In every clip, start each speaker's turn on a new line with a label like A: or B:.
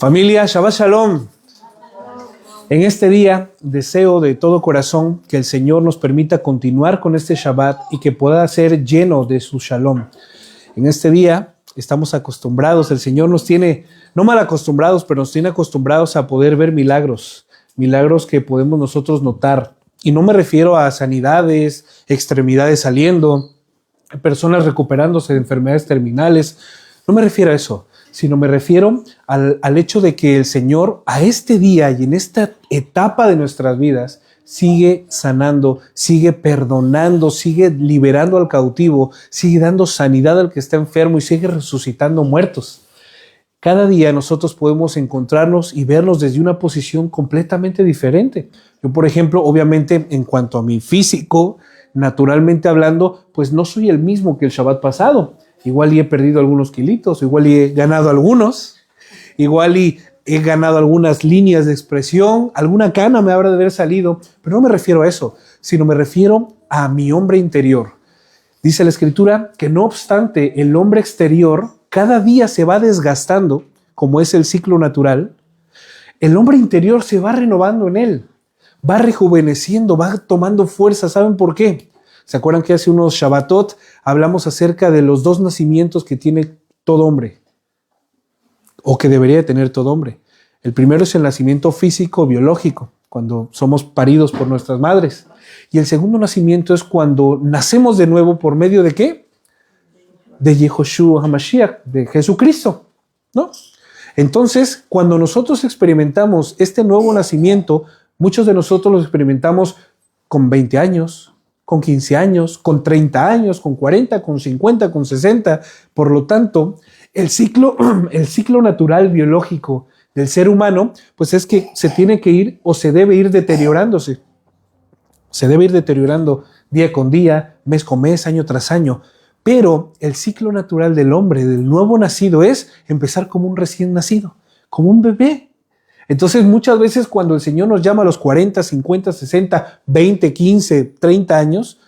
A: Familia, Shabbat Shalom. En este día deseo de todo corazón que el Señor nos permita continuar con este Shabbat y que pueda ser lleno de su Shalom. En este día estamos acostumbrados, el Señor nos tiene, no mal acostumbrados, pero nos tiene acostumbrados a poder ver milagros que podemos nosotros notar. Y no me refiero a sanidades, extremidades saliendo, personas recuperándose de enfermedades terminales. No me refiero a eso, sino me refiero al hecho de que el Señor a este día y en esta etapa de nuestras vidas sigue sanando, sigue perdonando, sigue liberando al cautivo, sigue dando sanidad al que está enfermo y sigue resucitando muertos. Cada día nosotros podemos encontrarnos y vernos desde una posición completamente diferente. Yo, por ejemplo, obviamente en cuanto a mi físico, naturalmente hablando, pues no soy el mismo que el Shabbat pasado. Igual y he perdido algunos kilitos, igual y he ganado algunos, igual y he ganado algunas líneas de expresión, alguna cana me habrá de haber salido, pero no me refiero a eso, sino me refiero a mi hombre interior. Dice la Escritura que no obstante el hombre exterior cada día se va desgastando, como es el ciclo natural, el hombre interior se va renovando en él, va rejuveneciendo, va tomando fuerza. ¿Saben por qué? ¿Se acuerdan que hace unos Shabbatot hablamos acerca de los dos nacimientos que tiene todo hombre? O que debería de tener todo hombre. El primero es el nacimiento físico, biológico, cuando somos paridos por nuestras madres. Y el segundo nacimiento es cuando nacemos de nuevo por medio de ¿qué? De Yehoshua HaMashiach, de Jesucristo, ¿no? Entonces, cuando nosotros experimentamos este nuevo nacimiento, muchos de nosotros lo experimentamos con 20 años, con 15 años, con 30 años, con 40, con 50, con 60. Por lo tanto, el ciclo natural biológico del ser humano, pues es que se tiene que ir o se debe ir deteriorándose. Se debe ir deteriorando día con día, mes con mes, año tras año. Pero el ciclo natural del hombre, del nuevo nacido, es empezar como un recién nacido, como un bebé. Entonces muchas veces cuando el Señor nos llama a los 40, 50, 60, 20, 15, 30 años,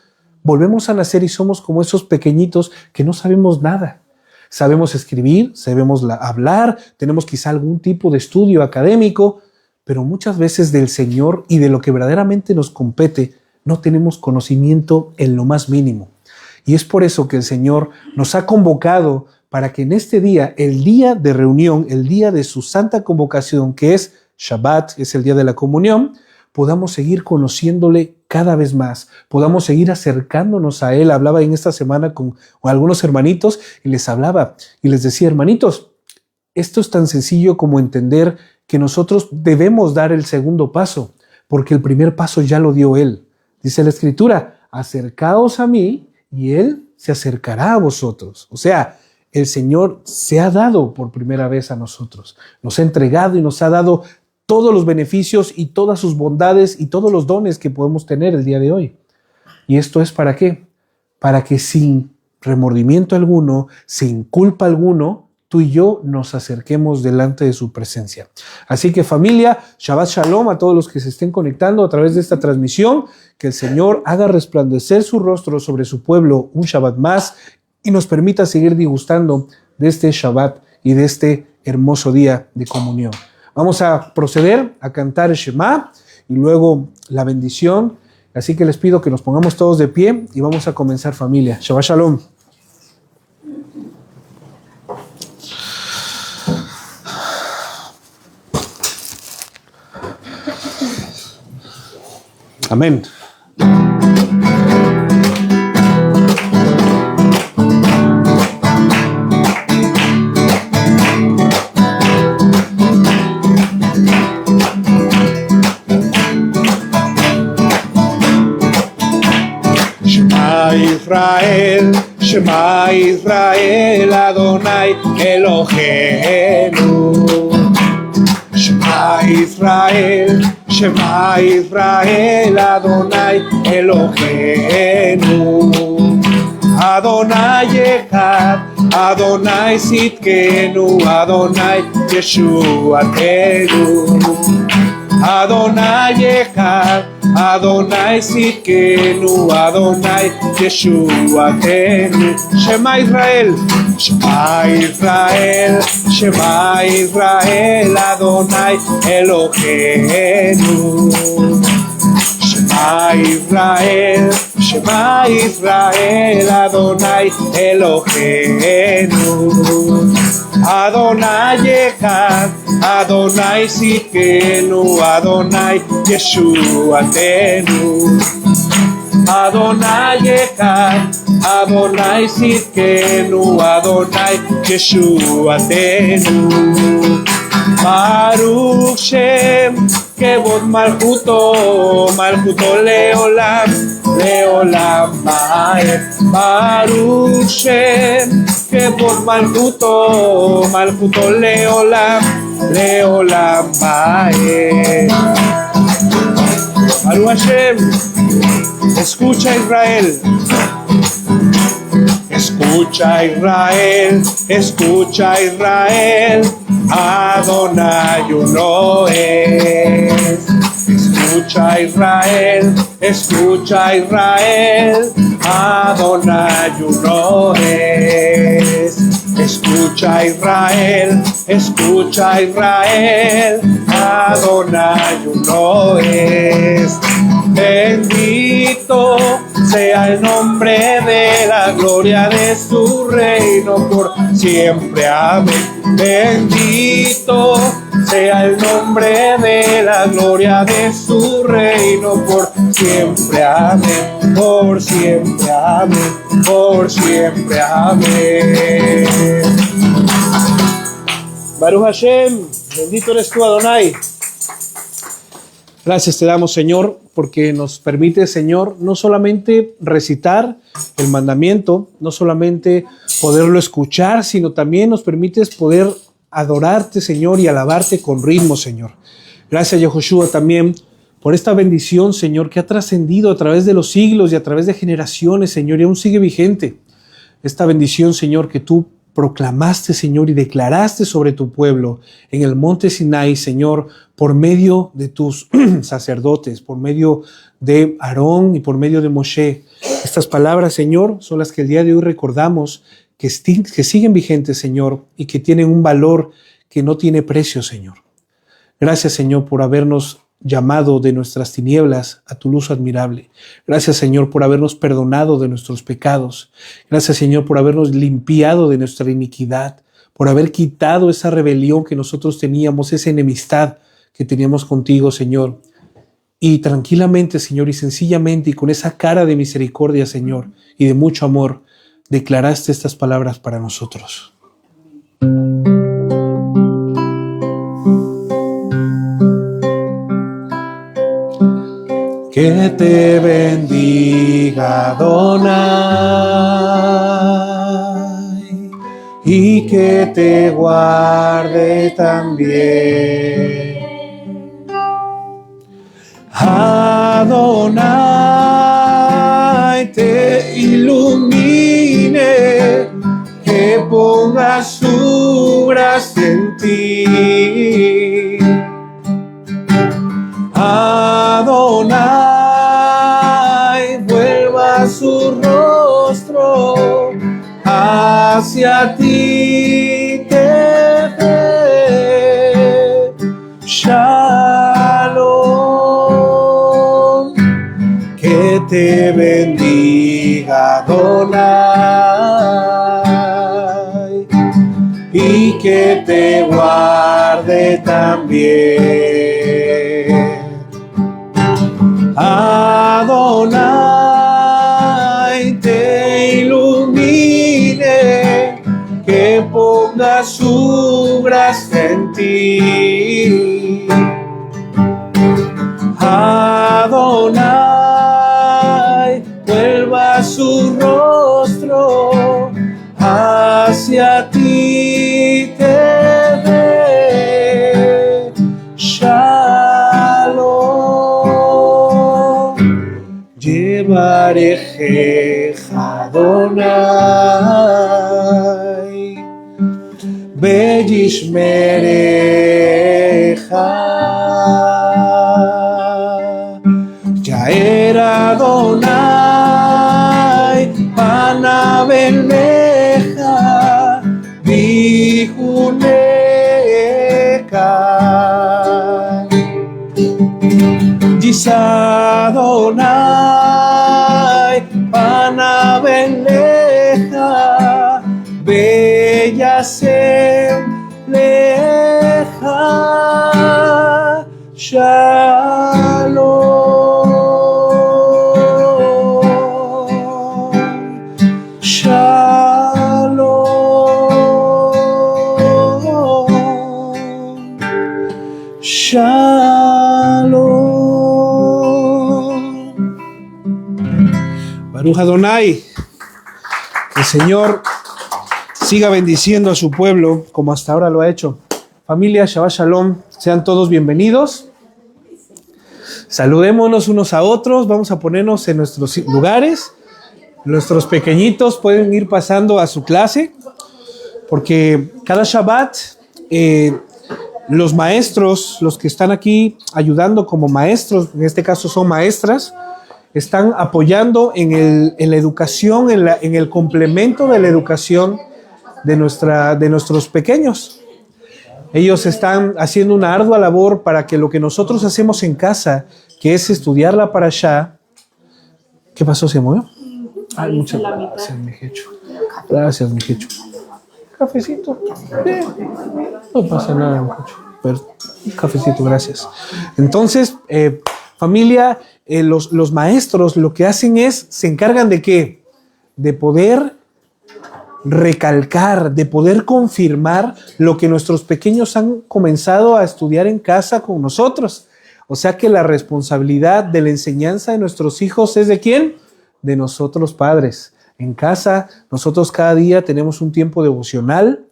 A: volvemos a nacer y somos como esos pequeñitos que no sabemos nada. Sabemos escribir, sabemos hablar, tenemos quizá algún tipo de estudio académico, pero muchas veces del Señor y de lo que verdaderamente nos compete no tenemos conocimiento en lo más mínimo. Y es por eso que el Señor nos ha convocado para que en este día, el día de reunión, el día de su santa convocación, que es Shabbat, es el día de la comunión, podamos seguir conociéndole cada vez más, podamos seguir acercándonos a Él. Hablaba en esta semana con algunos hermanitos y les hablaba y les decía, hermanitos, esto es tan sencillo como entender que nosotros debemos dar el segundo paso, porque el primer paso ya lo dio Él. Dice la Escritura, acercaos a mí y Él se acercará a vosotros. O sea, el Señor se ha dado por primera vez a nosotros. Nos ha entregado y nos ha dado todos los beneficios y todas sus bondades y todos los dones que podemos tener el día de hoy. ¿Y esto es para qué? Para que sin remordimiento alguno, sin culpa alguno, tú y yo nos acerquemos delante de su presencia. Así que familia, Shabbat Shalom a todos los que se estén conectando a través de esta transmisión. Que el Señor haga resplandecer su rostro sobre su pueblo un Shabbat más y nos permita seguir disfrutando de este Shabbat y de este hermoso día de comunión. Vamos a proceder a cantar el Shema y luego la bendición. Así que les pido que nos pongamos todos de pie y vamos a comenzar, familia. Shabbat Shalom. Amén.
B: Shema Israel, Adonai Eloheinu. Shema Israel, Adonai Eloheinu. Adonai Echad, Adonai Sitkenu, Adonai Yeshuatenu. Adonai Echad, Adonai Sidkenu, Adonai Yeshuatenu. Shema Israel, Shema Israel, Shema Israel, Adonai Eloheinu. Shema Israel, Shema Israel, Adonai Eloheinu. Adonai Echad, Adonai Sidkenu, Adonai Yeshuatenu. Adonai Echad, Adonai Sidkenu, Adonai Yeshuatenu. Baruch Shem, Kevod Malchuto, Malchuto Leolam, Leolam Vaed. Baruch Shem, Kevod Malchuto, Malchuto Leolam, Leolam Vaed. Baruch Hashem, escucha Israel. Escucha Israel, escucha Israel, Adonai uno es. Escucha Israel, escucha Israel, Adonai uno es. Escucha Israel, escucha Israel, Adonai uno es. Bendito sea el nombre de la gloria de su reino por siempre. Amén. Bendito sea el nombre de la gloria de su reino por siempre. Amén. Por siempre. Amén. Por siempre. Amén. Baruch Hashem, bendito eres tú, Adonai. Gracias te damos, Señor, porque nos permite, Señor, no solamente recitar el mandamiento, no solamente poderlo escuchar, sino también nos permites poder adorarte, Señor, y alabarte con ritmo, Señor. Gracias, Yehoshua, también por esta bendición, Señor, que ha trascendido a través de los siglos y a través de generaciones, Señor, y aún sigue vigente. Esta bendición, Señor, que tú proclamaste, Señor, y declaraste sobre tu pueblo en el monte Sinai, Señor, por medio de tus sacerdotes, por medio de Aarón y por medio de Moshe. Estas palabras, Señor, son las que el día de hoy recordamos que siguen vigentes, Señor, y que tienen un valor que no tiene precio, Señor. Gracias, Señor, por habernos llamado de nuestras tinieblas a tu luz admirable. Gracias, Señor, por habernos perdonado de nuestros pecados. Gracias, Señor, por habernos limpiado de nuestra iniquidad, por haber quitado esa rebelión que nosotros teníamos, esa enemistad que teníamos contigo, Señor. Y tranquilamente, Señor, y sencillamente, y con esa cara de misericordia, Señor, y de mucho amor, declaraste estas palabras para nosotros. Que te bendiga, Adonai, y que te guarde también. Adonai te ilumine, que ponga su gracia en ti. Adonai vuelva su rostro hacia ti, te dé Shalom. Que te bendiga, Adonai, y que te guarde también. Adonai te ilumine, que ponga su gracia en ti. Adonai vuelva su rostro hacia ti, te dé Shalom. Yevarejeja Adonai, Beyishmereja,
A: Adonai, Panabeleja, Bella Leja, Shalom, Shalom, Shalom. Baruch Adonai, que el Señor siga bendiciendo a su pueblo como hasta ahora lo ha hecho. Familia, Shabbat Shalom, sean todos bienvenidos. Saludémonos unos a otros, vamos a ponernos en nuestros lugares. Nuestros pequeñitos pueden ir pasando a su clase, porque cada Shabbat los maestros, los que están aquí ayudando como maestros, en este caso son maestras, están apoyando en la educación, en el complemento de la educación de nuestros pequeños. Ellos están haciendo una ardua labor para que lo que nosotros hacemos en casa, que es estudiar la parashá. ¿Qué pasó? ¿Se movió? Ay, muchas gracias, mijecho. Gracias, mijecho. Cafecito. No pasa nada, mijecho. Pero, cafecito, gracias. Entonces, familia, los maestros lo que hacen es, se encargan de ¿qué? De poder recalcar, de poder confirmar lo que nuestros pequeños han comenzado a estudiar en casa con nosotros. O sea que la responsabilidad de la enseñanza de nuestros hijos es ¿de quién? De nosotros padres. En casa, nosotros cada día tenemos un tiempo devocional.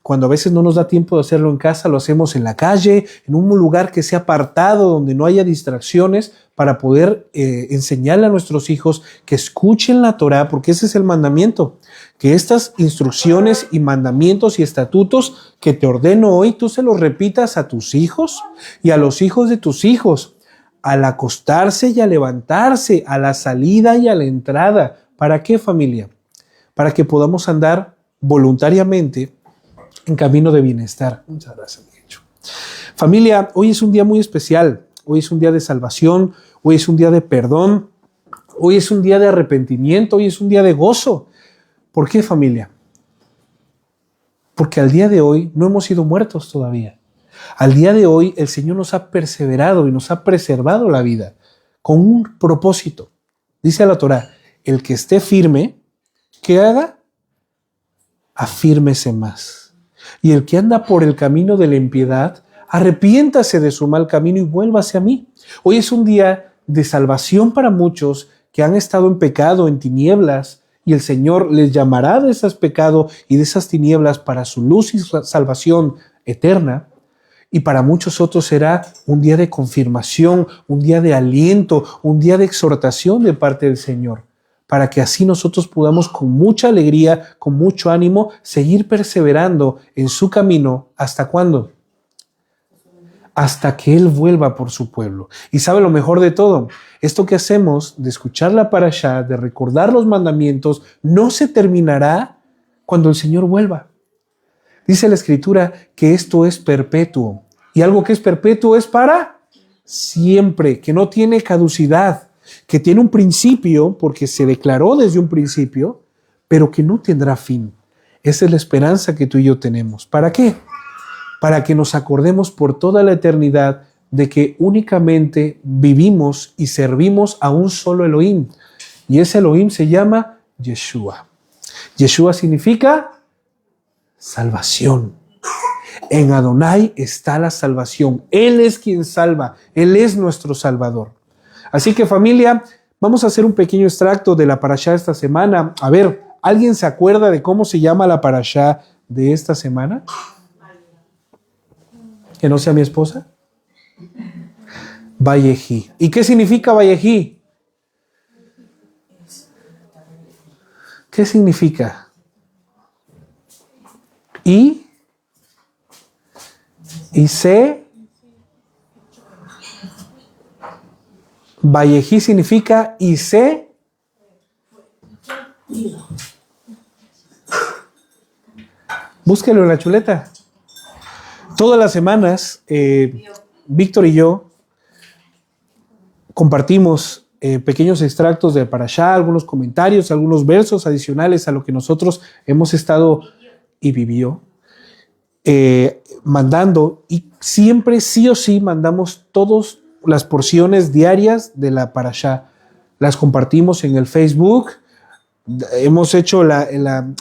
A: Cuando a veces no nos da tiempo de hacerlo en casa, lo hacemos en la calle, en un lugar que sea apartado, donde no haya distracciones, para poder enseñarle a nuestros hijos que escuchen la Torá, porque ese es el mandamiento. Que estas instrucciones y mandamientos y estatutos que te ordeno hoy, tú se los repitas a tus hijos y a los hijos de tus hijos, al acostarse y a levantarse, a la salida y a la entrada. ¿Para qué, familia? Para que podamos andar voluntariamente en camino de bienestar. Muchas gracias, Micho. Familia, hoy es un día muy especial. Hoy es un día de salvación. Hoy es un día de perdón. Hoy es un día de arrepentimiento. Hoy es un día de gozo. ¿Por qué, familia? Porque al día de hoy no hemos sido muertos todavía. Al día de hoy el Señor nos ha perseverado y nos ha preservado la vida con un propósito. Dice la Torá, el que esté firme, ¿qué haga? Afírmese más. Y el que anda por el camino de la impiedad, arrepiéntase de su mal camino y vuélvase a mí. Hoy es un día de salvación para muchos que han estado en pecado, en tinieblas, y el Señor les llamará de esos pecados y de esas tinieblas para su luz y su salvación eterna. Y para muchos otros será un día de confirmación, un día de aliento, un día de exhortación de parte del Señor, para que así nosotros podamos con mucha alegría, con mucho ánimo, seguir perseverando en su camino. ¿Hasta cuándo? Hasta que Él vuelva por su pueblo. Y sabe lo mejor de todo, esto que hacemos de escuchar la parashá, de recordar los mandamientos, no se terminará cuando el Señor vuelva. Dice la Escritura que esto es perpetuo. Y algo que es perpetuo es para siempre, que no tiene caducidad, que tiene un principio, porque se declaró desde un principio, pero que no tendrá fin. Esa es la esperanza que tú y yo tenemos. ¿Para qué? Para que nos acordemos por toda la eternidad de que únicamente vivimos y servimos a un solo Elohim. Y ese Elohim se llama Yeshua. Yeshua significa salvación. En Adonai está la salvación. Él es quien salva. Él es nuestro Salvador. Así que, familia, vamos a hacer un pequeño extracto de la parashá de esta semana. A ver, ¿alguien se acuerda de cómo se llama la parashá de esta semana? ¿Que no sea mi esposa? Vayejí. ¿Y qué significa Vayejí? ¿Qué significa? Y se. Vayejí significa y se. Búsquelo en la chuleta. Todas las semanas, Víctor y yo compartimos pequeños extractos de Parashá, algunos comentarios, algunos versos adicionales a lo que nosotros hemos estado y vivió mandando, y siempre sí o sí mandamos todas las porciones diarias de la Parashá. Las compartimos en el Facebook. Hemos hecho la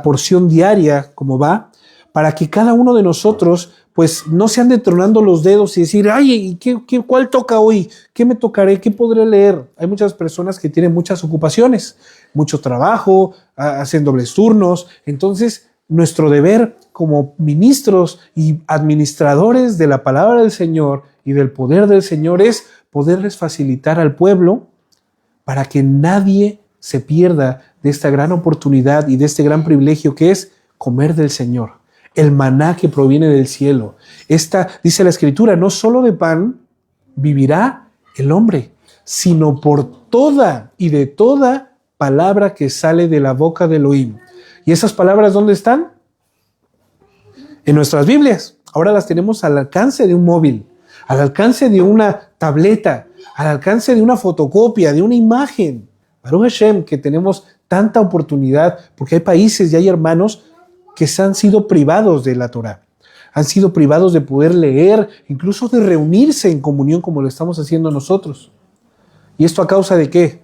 A: porción diaria como va, para que cada uno de nosotros pues no se ande tronando los dedos y decir, ay, ¿cuál toca hoy? ¿Qué me tocaré? ¿Qué podré leer? Hay muchas personas que tienen muchas ocupaciones, mucho trabajo, hacen dobles turnos. Entonces, nuestro deber como ministros y administradores de la palabra del Señor y del poder del Señor es poderles facilitar al pueblo para que nadie se pierda de esta gran oportunidad y de este gran privilegio que es comer del Señor, el maná que proviene del cielo. Dice la Escritura, no solo de pan vivirá el hombre, sino por toda y de toda palabra que sale de la boca de Elohim. ¿Y esas palabras dónde están? En nuestras Biblias. Ahora las tenemos al alcance de un móvil, al alcance de una tableta, al alcance de una fotocopia, de una imagen. Baruch Hashem, que tenemos tanta oportunidad, porque hay países y hay hermanos que se han sido privados de la Torah, han sido privados de poder leer, incluso de reunirse en comunión como lo estamos haciendo nosotros. ¿Y esto a causa de qué?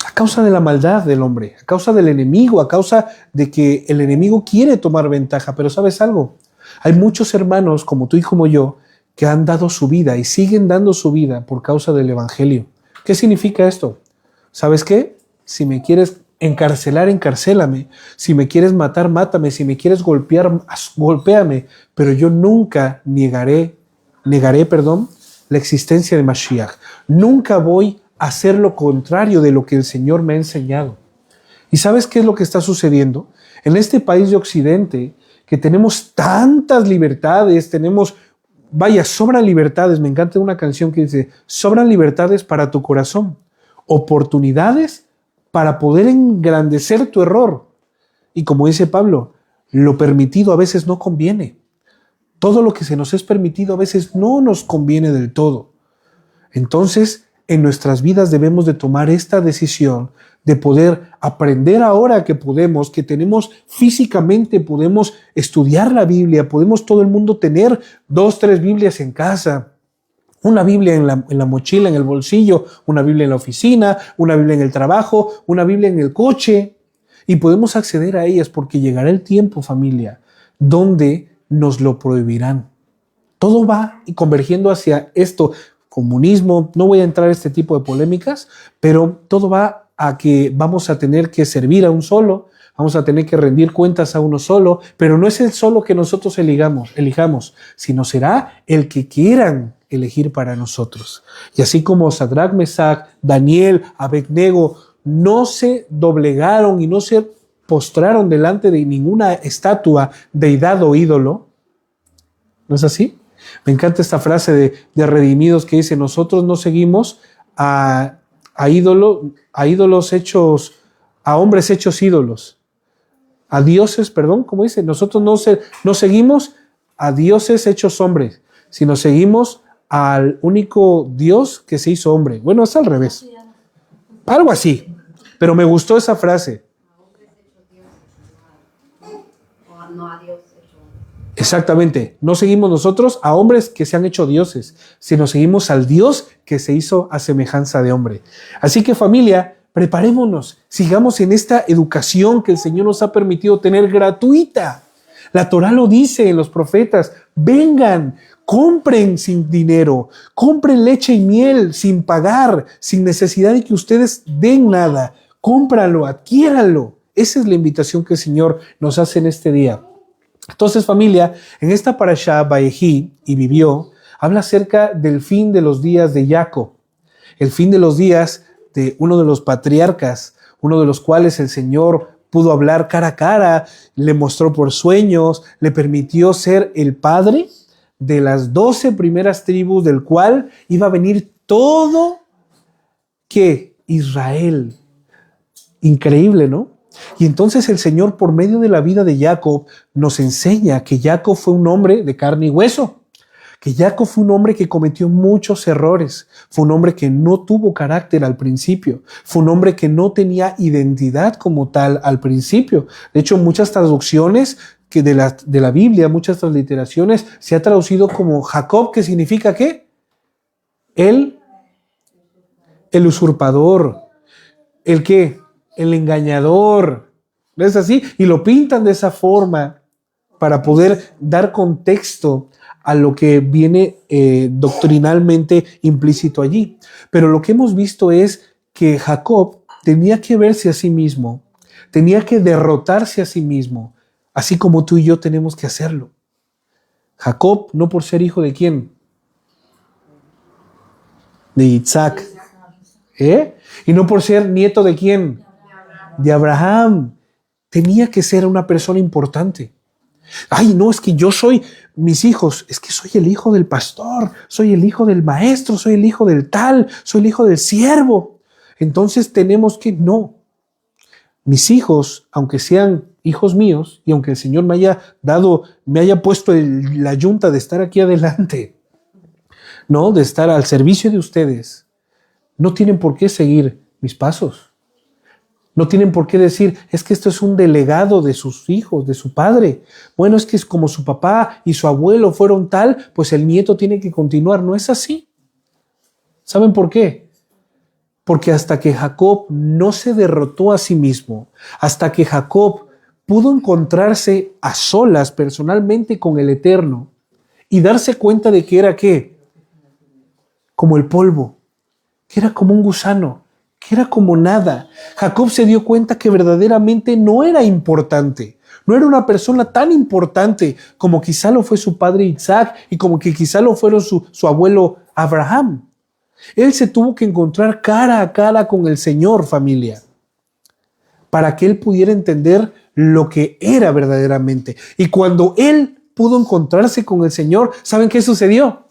A: A causa de la maldad del hombre, a causa del enemigo, a causa de que el enemigo quiere tomar ventaja. Pero ¿sabes algo? Hay muchos hermanos como tú y como yo que han dado su vida y siguen dando su vida por causa del evangelio. ¿Qué significa esto? ¿Sabes qué? Si me quieres encarcelar, encarcélame. Si me quieres matar, mátame. Si me quieres golpear, golpéame. Pero yo nunca negaré la existencia de Mashiach. Nunca voy a hacer lo contrario de lo que el Señor me ha enseñado. ¿Y sabes qué es lo que está sucediendo? En este país de Occidente, que tenemos tantas libertades, sobran libertades. Me encanta una canción que dice, sobran libertades para tu corazón, oportunidades para poder engrandecer tu error. Y como dice Pablo, lo permitido a veces no conviene. Todo lo que se nos es permitido a veces no nos conviene del todo. Entonces, en nuestras vidas debemos de tomar esta decisión de poder aprender ahora que podemos, que tenemos físicamente, podemos estudiar la Biblia, podemos todo el mundo tener 2, 3 Biblias en casa, una Biblia en la mochila, en el bolsillo, una Biblia en la oficina, una Biblia en el trabajo, una Biblia en el coche, y podemos acceder a ellas porque llegará el tiempo, familia, donde nos lo prohibirán. Todo va convergiendo hacia esto. Comunismo, no voy a entrar en este tipo de polémicas, pero todo va a que vamos a tener que servir a un solo, vamos a tener que rendir cuentas a uno solo, pero no es el solo que nosotros elijamos, sino será el que quieran elegir para nosotros. Y así como Sadrach, Mesach, Daniel, Abednego no se doblegaron y no se postraron delante de ninguna estatua, deidad o ídolo, ¿no es así? Me encanta esta frase de Redimidos que dice, nosotros no seguimos a ídolos hechos, a hombres hechos ídolos, a dioses, ¿cómo dice? Nosotros no seguimos a dioses hechos hombres, sino seguimos al único Dios que se hizo hombre. Bueno, es al revés. Algo así. Pero me gustó esa frase.
C: No a Dios.
A: Exactamente. No seguimos nosotros a hombres que se han hecho dioses, sino seguimos al Dios que se hizo a semejanza de hombre. Así que, familia, preparémonos. Sigamos en esta educación que el Señor nos ha permitido tener gratuita. La Torá lo dice en los profetas. Vengan, compren sin dinero, compren leche y miel sin pagar, sin necesidad de que ustedes den nada. Cómpralo, adquiéranlo. Esa es la invitación que el Señor nos hace en este día. Entonces, familia, en esta parashá, Vayehi y Vivió, habla acerca del fin de los días de Jacob, el fin de los días de uno de los patriarcas, uno de los cuales el Señor pudo hablar cara a cara, le mostró por sueños, le permitió ser el padre de las 12 primeras tribus, del cual iba a venir todo, ¿qué? Israel. Increíble, ¿no? Y entonces el Señor, por medio de la vida de Jacob, nos enseña que Jacob fue un hombre de carne y hueso, que Jacob fue un hombre que cometió muchos errores, fue un hombre que no tuvo carácter al principio, fue un hombre que no tenía identidad como tal al principio. De hecho, muchas traducciones que de la Biblia, muchas transliteraciones, se ha traducido como Jacob, que significa ¿qué? El usurpador, el ¿qué? El engañador. ¿No es así? Y lo pintan de esa forma para poder dar contexto a lo que viene doctrinalmente implícito allí. Pero lo que hemos visto es que Jacob tenía que verse a sí mismo, tenía que derrotarse a sí mismo, así como tú y yo tenemos que hacerlo. Jacob, no por ser hijo de ¿quién? De Isaac. Y no por ser nieto de ¿quién? De Abraham. Tenía que ser una persona importante. Ay, no, es que yo soy mis hijos, es que soy el hijo del pastor, soy el hijo del maestro, soy el hijo del tal, soy el hijo del siervo. Entonces tenemos que, no. Mis hijos, aunque sean hijos míos, y aunque el Señor me haya puesto la yunta de estar aquí adelante, ¿no? De estar al servicio de ustedes, no tienen por qué seguir mis pasos. No tienen por qué decir, es que esto es un delegado de sus hijos, de su padre. Bueno, es que es como su papá y su abuelo fueron tal, pues el nieto tiene que continuar. No es así. ¿Saben por qué? Porque hasta que Jacob no se derrotó a sí mismo, hasta que Jacob pudo encontrarse a solas personalmente con el Eterno y darse cuenta de que era ¿qué? Como el polvo, que era como un gusano, que era como nada. Jacob se dio cuenta que verdaderamente no era importante, no era una persona tan importante como quizá lo fue su padre Isaac y como que quizá lo fueron su abuelo Abraham. Él se tuvo que encontrar cara a cara con el Señor, familia, para que él pudiera entender lo que era verdaderamente. Y cuando él pudo encontrarse con el Señor, ¿saben qué sucedió?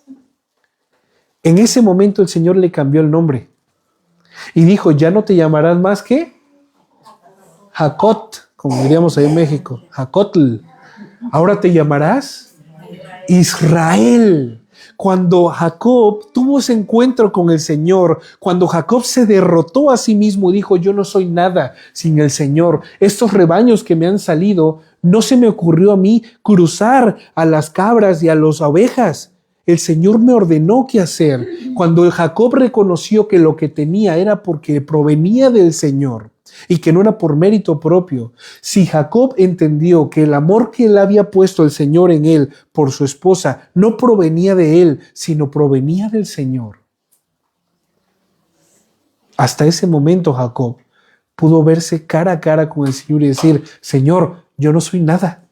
A: En ese momento el Señor le cambió el nombre. Y dijo, ya no te llamarás más que Jacot, como diríamos ahí en México, Jacotl. Ahora te llamarás Israel. Cuando Jacob tuvo ese encuentro con el Señor, cuando Jacob se derrotó a sí mismo y dijo, yo no soy nada sin el Señor. Estos rebaños que me han salido, no se me ocurrió a mí cruzar a las cabras y a las ovejas. El Señor me ordenó qué hacer. Cuando Jacob reconoció que lo que tenía era porque provenía del Señor y que no era por mérito propio, si Jacob entendió que el amor que él había puesto el Señor en él por su esposa no provenía de él, sino provenía del Señor, hasta ese momento Jacob pudo verse cara a cara con el Señor y decir, Señor, yo no soy nada.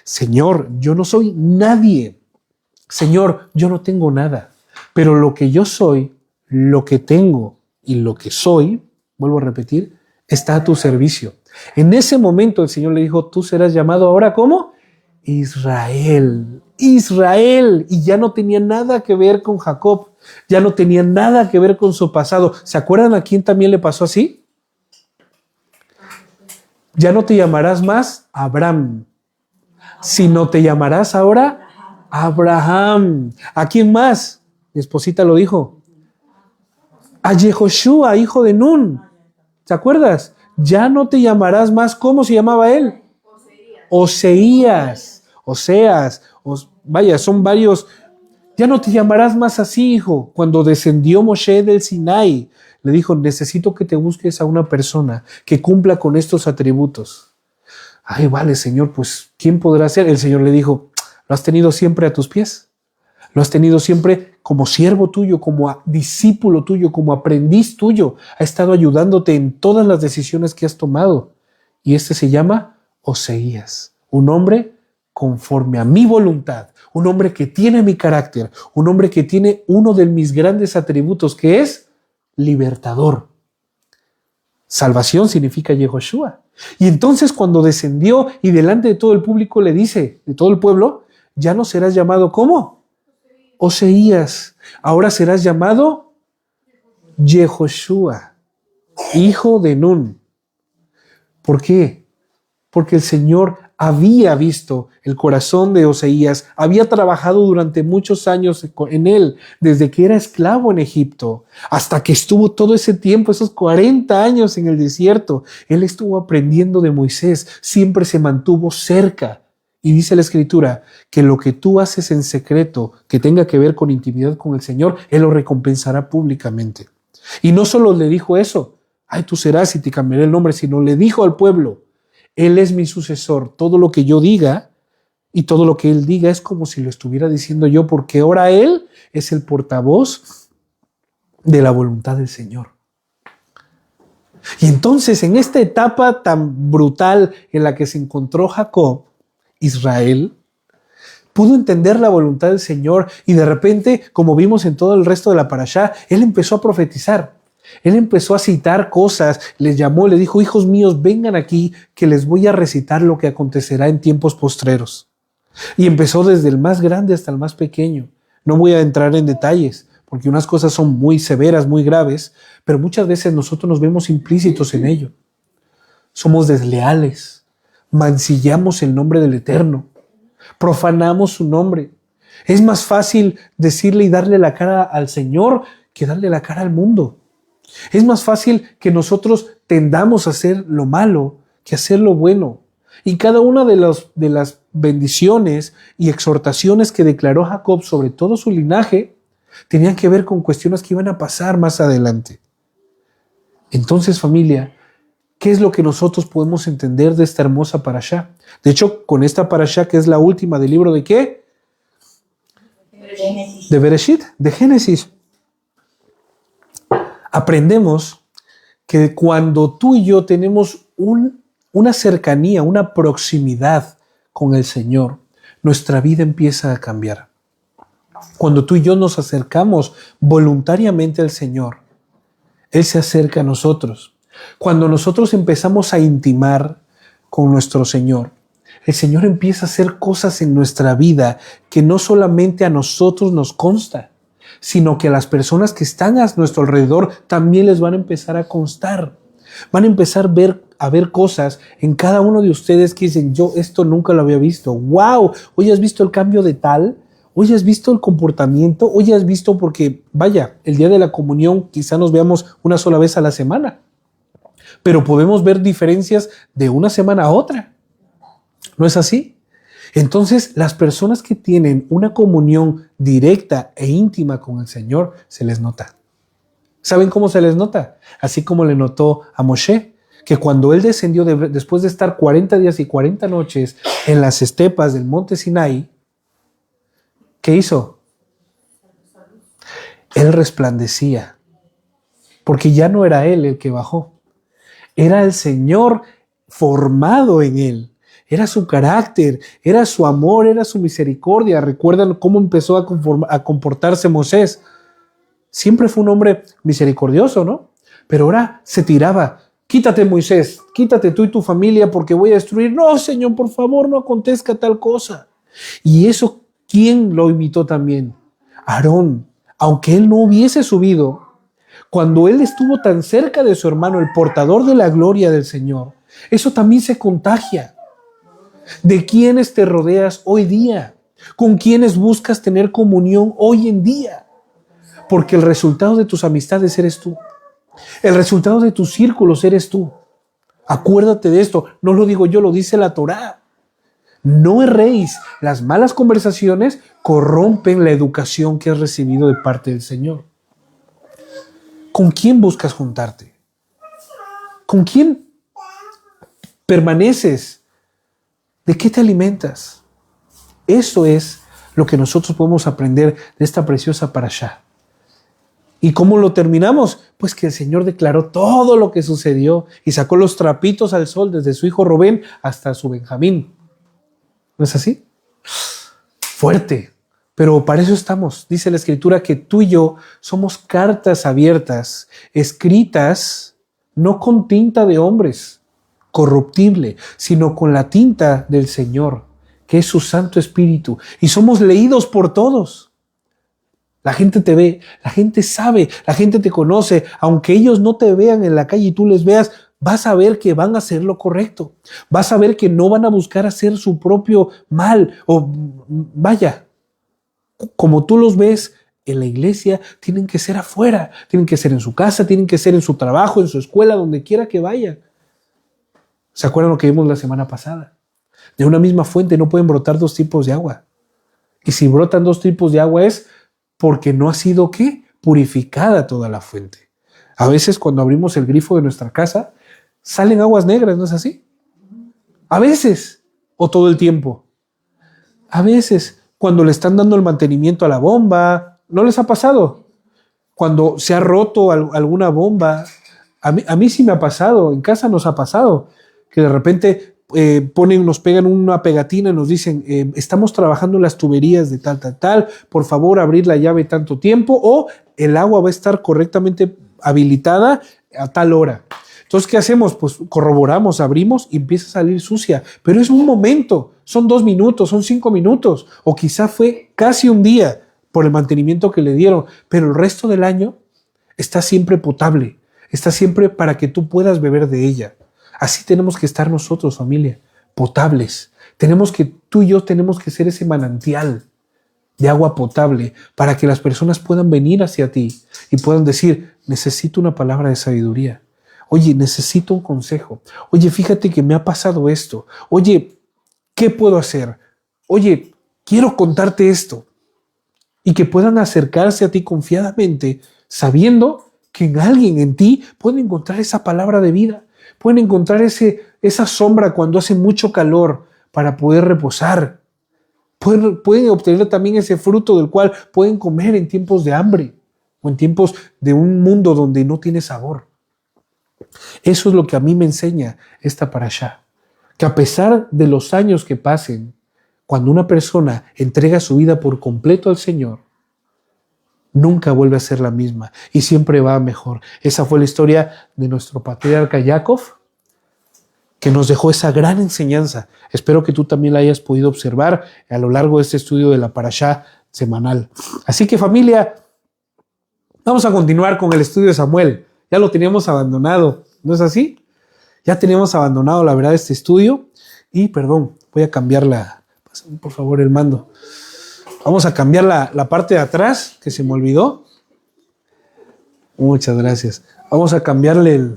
A: Señor, yo no soy nadie. Señor, yo no tengo nada, pero lo que yo soy, lo que tengo y lo que soy, vuelvo a repetir, está a tu servicio. En ese momento el Señor le dijo, tú serás llamado ahora ¿cómo? Israel, Israel. Y ya no tenía nada que ver con Jacob, ya no tenía nada que ver con su pasado. ¿Se acuerdan a quién también le pasó así? Ya no te llamarás más Abraham, sino te llamarás ahora Abraham. ¿A quién más? Mi esposita lo dijo. A Yehoshua, hijo de Nun. ¿Te acuerdas? Ya no te llamarás más. ¿Cómo se llamaba él? Oseías. Vaya, son varios. Ya no te llamarás más así, hijo. Cuando descendió Moshe del Sinai, le dijo, necesito que te busques a una persona que cumpla con estos atributos. Ay, vale, Señor, pues, ¿quién podrá ser? El Señor le dijo, lo has tenido siempre a tus pies. Lo has tenido siempre como siervo tuyo, como discípulo tuyo, como aprendiz tuyo. Ha estado ayudándote en todas las decisiones que has tomado. Y este se llama Oseías, un hombre conforme a mi voluntad, un hombre que tiene mi carácter, un hombre que tiene uno de mis grandes atributos, que es libertador. Salvación significa Yehoshua. Y entonces cuando descendió y delante de todo el público le dice, de todo el pueblo, ya no serás llamado ¿cómo? Oseías. Ahora serás llamado Yehoshua, hijo de Nun. ¿Por qué? Porque el Señor había visto el corazón de Oseías, había trabajado durante muchos años en él, desde que era esclavo en Egipto, hasta que estuvo todo ese tiempo, esos 40 años en el desierto. Él estuvo aprendiendo de Moisés, siempre se mantuvo cerca. Y dice la Escritura que lo que tú haces en secreto, que tenga que ver con intimidad con el Señor, Él lo recompensará públicamente. Y no solo le dijo eso, ay, tú serás y te cambiaré el nombre, sino le dijo al pueblo, Él es mi sucesor, todo lo que yo diga y todo lo que Él diga es como si lo estuviera diciendo yo, porque ahora Él es el portavoz de la voluntad del Señor. Y entonces, en esta etapa tan brutal en la que se encontró Jacob, Israel pudo entender la voluntad del Señor y de repente, como vimos en todo el resto de la parashá, él empezó a profetizar. Él empezó a citar cosas, les llamó, le dijo, hijos míos, vengan aquí que les voy a recitar lo que acontecerá en tiempos postreros. Y empezó desde el más grande hasta el más pequeño. No voy a entrar en detalles, porque unas cosas son muy severas, muy graves, pero muchas veces nosotros nos vemos implícitos en ello. Somos desleales. Mancillamos el nombre del Eterno, profanamos su nombre. Es más fácil decirle y darle la cara al Señor que darle la cara al mundo. Es más fácil que nosotros tendamos a hacer lo malo que hacer lo bueno. Y cada una de las bendiciones y exhortaciones que declaró Jacob sobre todo su linaje tenían que ver con cuestiones que iban a pasar más adelante. Entonces, familia, ¿qué es lo que nosotros podemos entender de esta hermosa parashá? De hecho, con esta parashá, que es la última del libro de ¿qué? De Bereshit, de Génesis. Aprendemos que cuando tú y yo tenemos una cercanía, una proximidad con el Señor, nuestra vida empieza a cambiar. Cuando tú y yo nos acercamos voluntariamente al Señor, Él se acerca a nosotros. Cuando nosotros empezamos a intimar con nuestro Señor, el Señor empieza a hacer cosas en nuestra vida que no solamente a nosotros nos consta, sino que a las personas que están a nuestro alrededor también les van a empezar a constar. Van a empezar a ver cosas en cada uno de ustedes que dicen, yo esto nunca lo había visto. ¡Wow! Hoy has visto el cambio de tal. Hoy has visto el comportamiento. Hoy has visto porque, vaya, el día de la comunión quizá nos veamos una sola vez a la semana. Pero podemos ver diferencias de una semana a otra. ¿No es así? Entonces, las personas que tienen una comunión directa e íntima con el Señor, se les nota. ¿Saben cómo se les nota? Así como le notó a Moshe, que cuando él descendió después de estar 40 días y 40 noches en las estepas del monte Sinaí, ¿qué hizo? Él resplandecía, porque ya no era él el que bajó. Era el Señor formado en él. Era su carácter, era su amor, era su misericordia. ¿Recuerdan cómo empezó a comportarse Moisés? Siempre fue un hombre misericordioso, ¿no? Pero ahora se tiraba. Quítate, Moisés, quítate tú y tu familia porque voy a destruir. No, Señor, por favor, no acontezca tal cosa. Y eso, ¿quién lo imitó también? Aarón. Aunque él no hubiese subido, cuando él estuvo tan cerca de su hermano, el portador de la gloria del Señor, eso también se contagia. ¿De quiénes te rodeas hoy día? ¿Con quiénes buscas tener comunión hoy en día? Porque el resultado de tus amistades eres tú. El resultado de tus círculos eres tú. Acuérdate de esto. No lo digo yo, lo dice la Torá. No erréis. Las malas conversaciones corrompen la educación que has recibido de parte del Señor. ¿Con quién buscas juntarte? ¿Con quién permaneces? ¿De qué te alimentas? Eso es lo que nosotros podemos aprender de esta preciosa parashá. ¿Y cómo lo terminamos? Pues que el Señor declaró todo lo que sucedió y sacó los trapitos al sol desde su hijo Rubén hasta su Benjamín. ¿No es así? Fuerte. Pero para eso estamos. Dice la Escritura que tú y yo somos cartas abiertas, escritas no con tinta de hombres, corruptible, sino con la tinta del Señor, que es su Santo Espíritu. Y somos leídos por todos. La gente te ve, la gente sabe, la gente te conoce. Aunque ellos no te vean en la calle y tú les veas,
B: vas a ver que van a hacer lo correcto. Vas a ver que no van a buscar hacer su propio mal. O vaya, como tú los ves en la iglesia, tienen que ser afuera, tienen que ser en su casa, tienen que ser en su trabajo, en su escuela, donde quiera que vayan. ¿Se acuerdan lo que vimos la semana pasada? De una misma fuente no pueden brotar dos tipos de agua. Y si brotan dos tipos de agua es porque no ha sido, ¿qué? Purificada toda la fuente. A veces cuando abrimos el grifo de nuestra casa, salen aguas negras, ¿no es así? A veces, o todo el tiempo. A veces, cuando le están dando el mantenimiento a la bomba, ¿no les ha pasado? Cuando se ha roto alguna bomba, a mí sí me ha pasado, en casa nos ha pasado, que de repente nos pegan una pegatina y nos dicen, estamos trabajando en las tuberías de tal, por favor abrir la llave tanto tiempo o el agua va a estar correctamente habilitada a tal hora. Entonces, ¿qué hacemos? Pues corroboramos, abrimos y empieza a salir sucia. Pero es un momento, son 2 minutos, son 5 minutos, o quizá fue casi un día por el mantenimiento que le dieron, pero el resto del año está siempre potable, está siempre para que tú puedas beber de ella. Así tenemos que estar nosotros, familia, potables. Tú y yo tenemos que ser ese manantial de agua potable para que las personas puedan venir hacia ti y puedan decir, necesito una palabra de sabiduría. Oye, necesito un consejo. Oye, fíjate que me ha pasado esto. Oye, ¿qué puedo hacer? Oye, quiero contarte esto. Y que puedan acercarse a ti confiadamente, sabiendo que en alguien, en ti, pueden encontrar esa palabra de vida. Pueden encontrar esa sombra cuando hace mucho calor para poder reposar. Pueden obtener también ese fruto del cual pueden comer en tiempos de hambre o en tiempos de un mundo donde no tiene sabor. Eso es lo que a mí me enseña esta parashá. Que a pesar de los años que pasen, cuando una persona entrega su vida por completo al Señor, nunca vuelve a ser la misma y siempre va mejor. Esa fue la historia de nuestro patriarca Jacob, que nos dejó esa gran enseñanza. Espero que tú también la hayas podido observar a lo largo de este estudio de la parashá semanal. Así que, familia, vamos a continuar con el estudio de Samuel. Ya lo teníamos abandonado, ¿no es así? Ya teníamos abandonado, la verdad, este estudio. Y, perdón, voy a cambiar pásame, por favor, el mando. Vamos a cambiar la parte de atrás, que se me olvidó. Muchas gracias. Vamos a cambiarle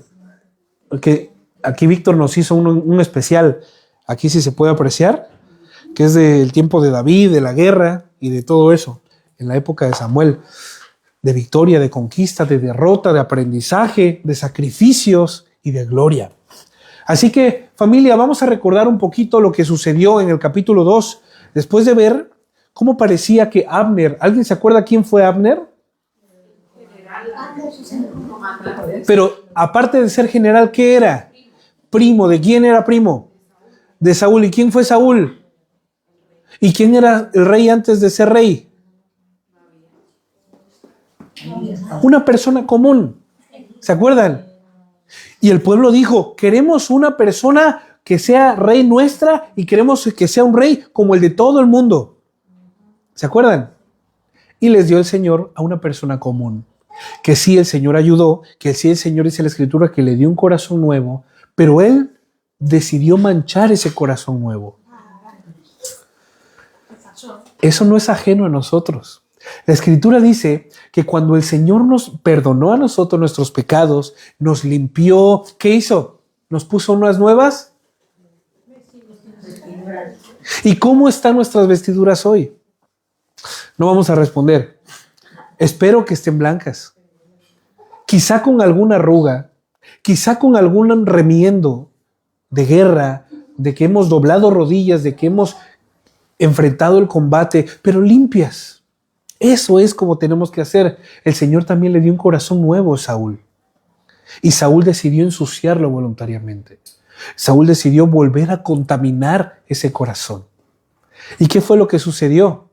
B: porque aquí Víctor nos hizo un especial, aquí sí se puede apreciar, que es del tiempo de David, de la guerra y de todo eso, en la época de Samuel, de victoria, de conquista, de derrota, de aprendizaje, de sacrificios y de gloria. Así que, familia, vamos a recordar un poquito lo que sucedió en el capítulo 2, después de ver cómo parecía que Abner, ¿alguien se acuerda quién fue Abner? Pero aparte de ser general, ¿qué era? Primo. ¿De quién era primo? De Saúl. ¿Y quién fue Saúl? ¿Y quién era el rey antes de ser rey? Una persona común. ¿Se acuerdan? Y el pueblo dijo, queremos una persona que sea rey nuestra y queremos que sea un rey como el de todo el mundo. ¿Se acuerdan? Y les dio el Señor a una persona común. Que sí el Señor ayudó, que sí el Señor dice en la Escritura que le dio un corazón nuevo, pero Él decidió manchar ese corazón nuevo. Eso no es ajeno a nosotros. La Escritura dice que cuando el Señor nos perdonó a nosotros nuestros pecados, nos limpió, ¿qué hizo? ¿Nos puso unas nuevas? ¿Y cómo están nuestras vestiduras hoy? No vamos a responder. Espero que estén blancas. Quizá con alguna arruga, quizá con algún remiendo de guerra, de que hemos doblado rodillas, de que hemos enfrentado el combate, pero limpias. Eso es como tenemos que hacer. El Señor también le dio un corazón nuevo a Saúl. Y Saúl decidió ensuciarlo voluntariamente. Saúl decidió volver a contaminar ese corazón. ¿Y qué fue lo que sucedió?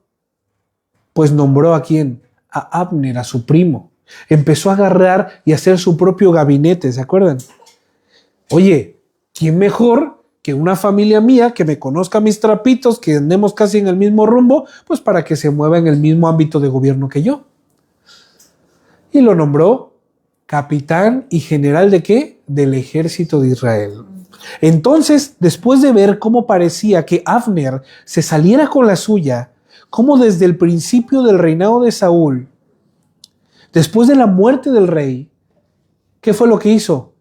B: Pues nombró ¿a quién? A Abner, a su primo. Empezó a agarrar y a hacer su propio gabinete, ¿se acuerdan? Oye, ¿quién mejor que una familia mía que me conozca mis trapitos, que andemos casi en el mismo rumbo, pues para que se mueva en el mismo ámbito de gobierno que yo? Y lo nombró capitán y general ¿de qué? Del ejército de Israel. Entonces, después de ver cómo parecía que Abner se saliera con la suya, cómo desde el principio del reinado de Saúl, después de la muerte del rey, ¿qué fue lo que hizo?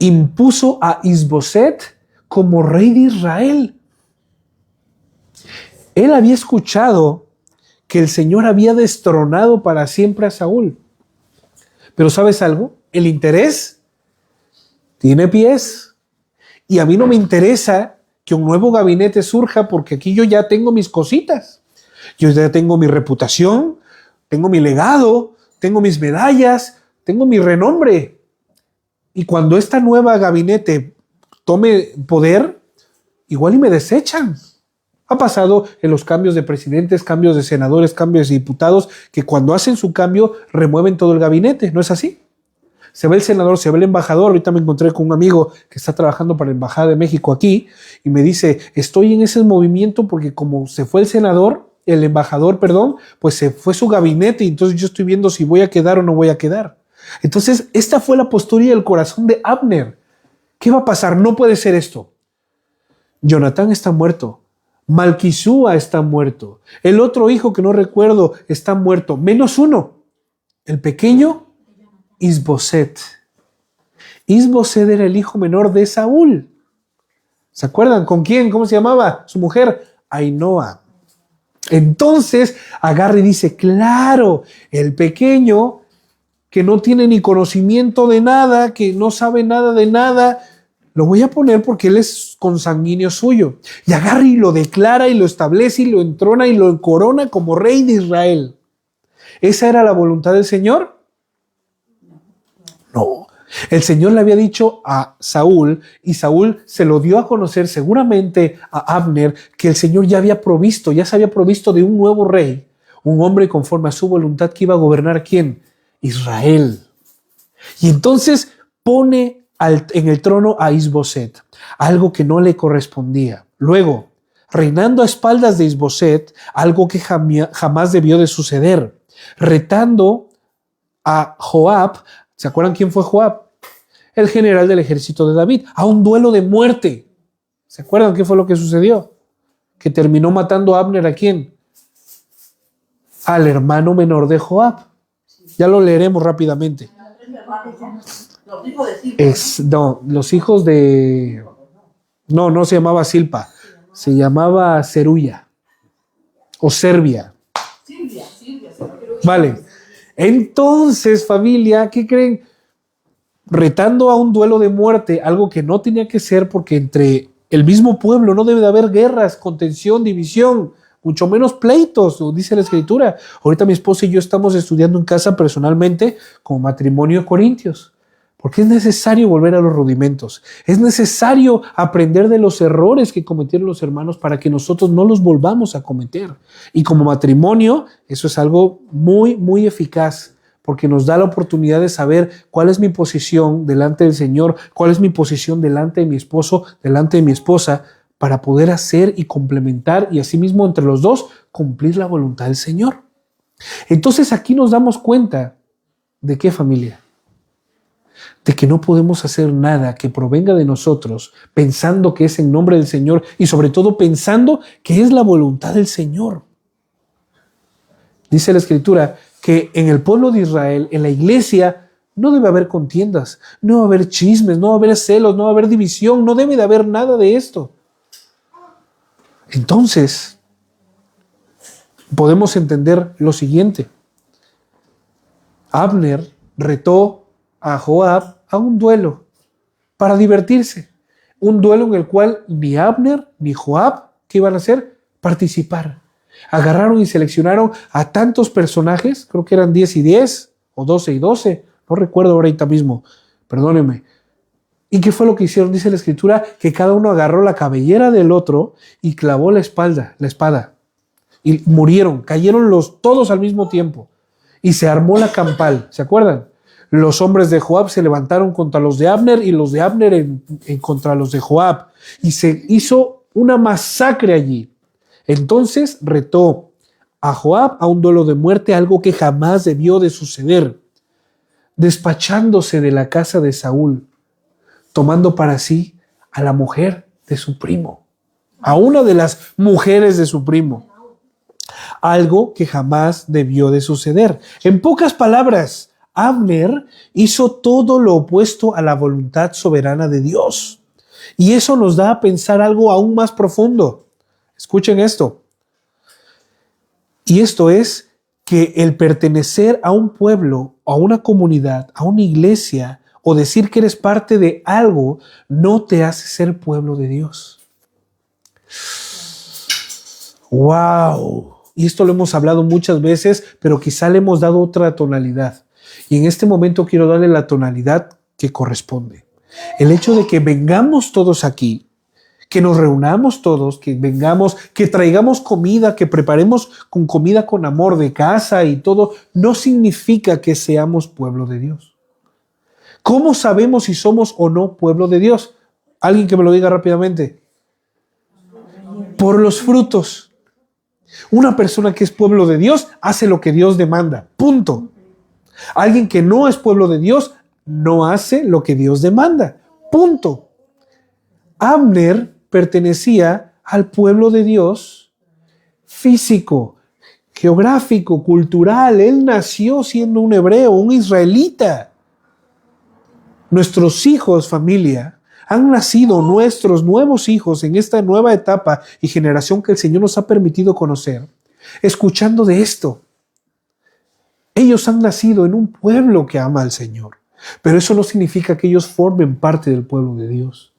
B: Impuso a Isboset como rey de Israel. Él había escuchado que el Señor había destronado para siempre a Saúl. Pero ¿sabes algo? El interés tiene pies. Y a mí no me interesa que un nuevo gabinete surja porque aquí yo ya tengo mis cositas. Yo ya tengo mi reputación, tengo mi legado, tengo mis medallas, tengo mi renombre. Y cuando esta nueva gabinete tome poder, igual y me desechan. Ha pasado en los cambios de presidentes, cambios de senadores, cambios de diputados, que cuando hacen su cambio remueven todo el gabinete, ¿no es así? Se ve el senador, se ve el embajador. Ahorita me encontré con un amigo que está trabajando para la Embajada de México aquí y me dice, estoy en ese movimiento porque como se fue el embajador, pues se fue su gabinete y entonces yo estoy viendo si voy a quedar o no voy a quedar. Entonces, esta fue la postura y el corazón de Abner. ¿Qué va a pasar? No puede ser esto. Jonatán está muerto. Malquisúa está muerto. El otro hijo que no recuerdo está muerto. Menos uno. El pequeño Isboset. Isboset era el hijo menor de Saúl. ¿Se acuerdan? ¿Con quién? ¿Cómo se llamaba? Su mujer, Ainoa. Entonces agarra y dice, claro, el pequeño que no tiene ni conocimiento de nada, que no sabe nada de nada, lo voy a poner porque él es consanguíneo suyo. Y agarra y lo declara y lo establece y lo entrona y lo encorona como rey de Israel. ¿Esa era la voluntad del Señor? No. El Señor le había dicho a Saúl y Saúl se lo dio a conocer seguramente a Abner que el Señor ya había provisto, ya se había provisto de un nuevo rey, un hombre conforme a su voluntad que iba a gobernar ¿quién? Israel. Y entonces pone en el trono a Isboset, algo que no le correspondía. Luego, reinando a espaldas de Isboset, algo que jamás debió de suceder, retando a Joab. ¿Se acuerdan quién fue Joab? El general del ejército de David, a un duelo de muerte. ¿Se acuerdan qué fue lo que sucedió? Que terminó matando a Abner, ¿a quién? Al hermano menor de Joab. Ya lo leeremos rápidamente.
C: Los hijos de Silpa.
B: No, los hijos de... No se llamaba Silpa. Se llamaba Cerulla. O Serbia.
C: Silvia.
B: Vale. Entonces, familia, ¿qué creen? Retando a un duelo de muerte, algo que no tenía que ser porque entre el mismo pueblo no debe de haber guerras, contención, división, mucho menos pleitos, dice la Escritura. Ahorita mi esposa y yo estamos estudiando en casa personalmente como matrimonio de Corintios, porque es necesario volver a los rudimentos. Es necesario aprender de los errores que cometieron los hermanos para que nosotros no los volvamos a cometer. Y como matrimonio, eso es algo muy, muy eficaz, porque nos da la oportunidad de saber cuál es mi posición delante del Señor, cuál es mi posición delante de mi esposo, delante de mi esposa, para poder hacer y complementar y asimismo entre los dos cumplir la voluntad del Señor. Entonces aquí nos damos cuenta de qué, familia, de que no podemos hacer nada que provenga de nosotros pensando que es en nombre del Señor y sobre todo pensando que es la voluntad del Señor. Dice la Escritura que en el pueblo de Israel, en la iglesia, no debe haber contiendas, no debe haber chismes, no debe haber celos, no debe haber división, no debe de haber nada de esto. Entonces, podemos entender lo siguiente. Abner retó a Joab a un duelo para divertirse. Un duelo en el cual ni Abner ni Joab, ¿qué iban a hacer? Participar. Agarraron y seleccionaron a tantos personajes, creo que eran 10 y 10 o 12 y 12, no recuerdo ahorita mismo, perdónenme. ¿Y qué fue lo que hicieron? Dice la Escritura que cada uno agarró la cabellera del otro y clavó la espada. Y murieron, cayeron todos al mismo tiempo. Y se armó la campal, ¿se acuerdan? Los hombres de Joab se levantaron contra los de Abner y los de Abner contra los de Joab. Y se hizo una masacre allí. Entonces retó a Joab a un duelo de muerte, algo que jamás debió de suceder.
A: despachándose de la casa de Saúl, tomando para sí a la mujer de su primo, a una de las mujeres de su primo. Algo que jamás debió de suceder. En pocas palabras, Abner hizo todo lo opuesto a la voluntad soberana de Dios. Y eso nos da a pensar algo aún más profundo. Escuchen esto. Y esto es que el pertenecer a un pueblo, a una comunidad, a una iglesia, o decir que eres parte de algo, no te hace ser pueblo de Dios. ¡Wow! Y esto lo hemos hablado muchas veces, pero quizá le hemos dado otra tonalidad. Y en este momento quiero darle la tonalidad que corresponde. El hecho de que vengamos todos aquí, que nos reunamos todos, que vengamos, que traigamos comida, que preparemos con comida con amor de casa y todo, no significa que seamos pueblo de Dios. ¿Cómo sabemos si somos o no pueblo de Dios? Alguien que me lo diga rápidamente. Por los frutos. Una persona que es pueblo de Dios hace lo que Dios demanda. Punto. Alguien que no es pueblo de Dios no hace lo que Dios demanda. Punto. Abner pertenecía al pueblo de Dios físico, geográfico, cultural. Él nació siendo un hebreo, un israelita. Nuestros hijos, familia, han nacido nuestros nuevos hijos en esta nueva etapa y generación que el Señor nos ha permitido conocer, escuchando de esto. Ellos han nacido en un pueblo que ama al Señor, pero eso no significa que ellos formen parte del pueblo de Dios.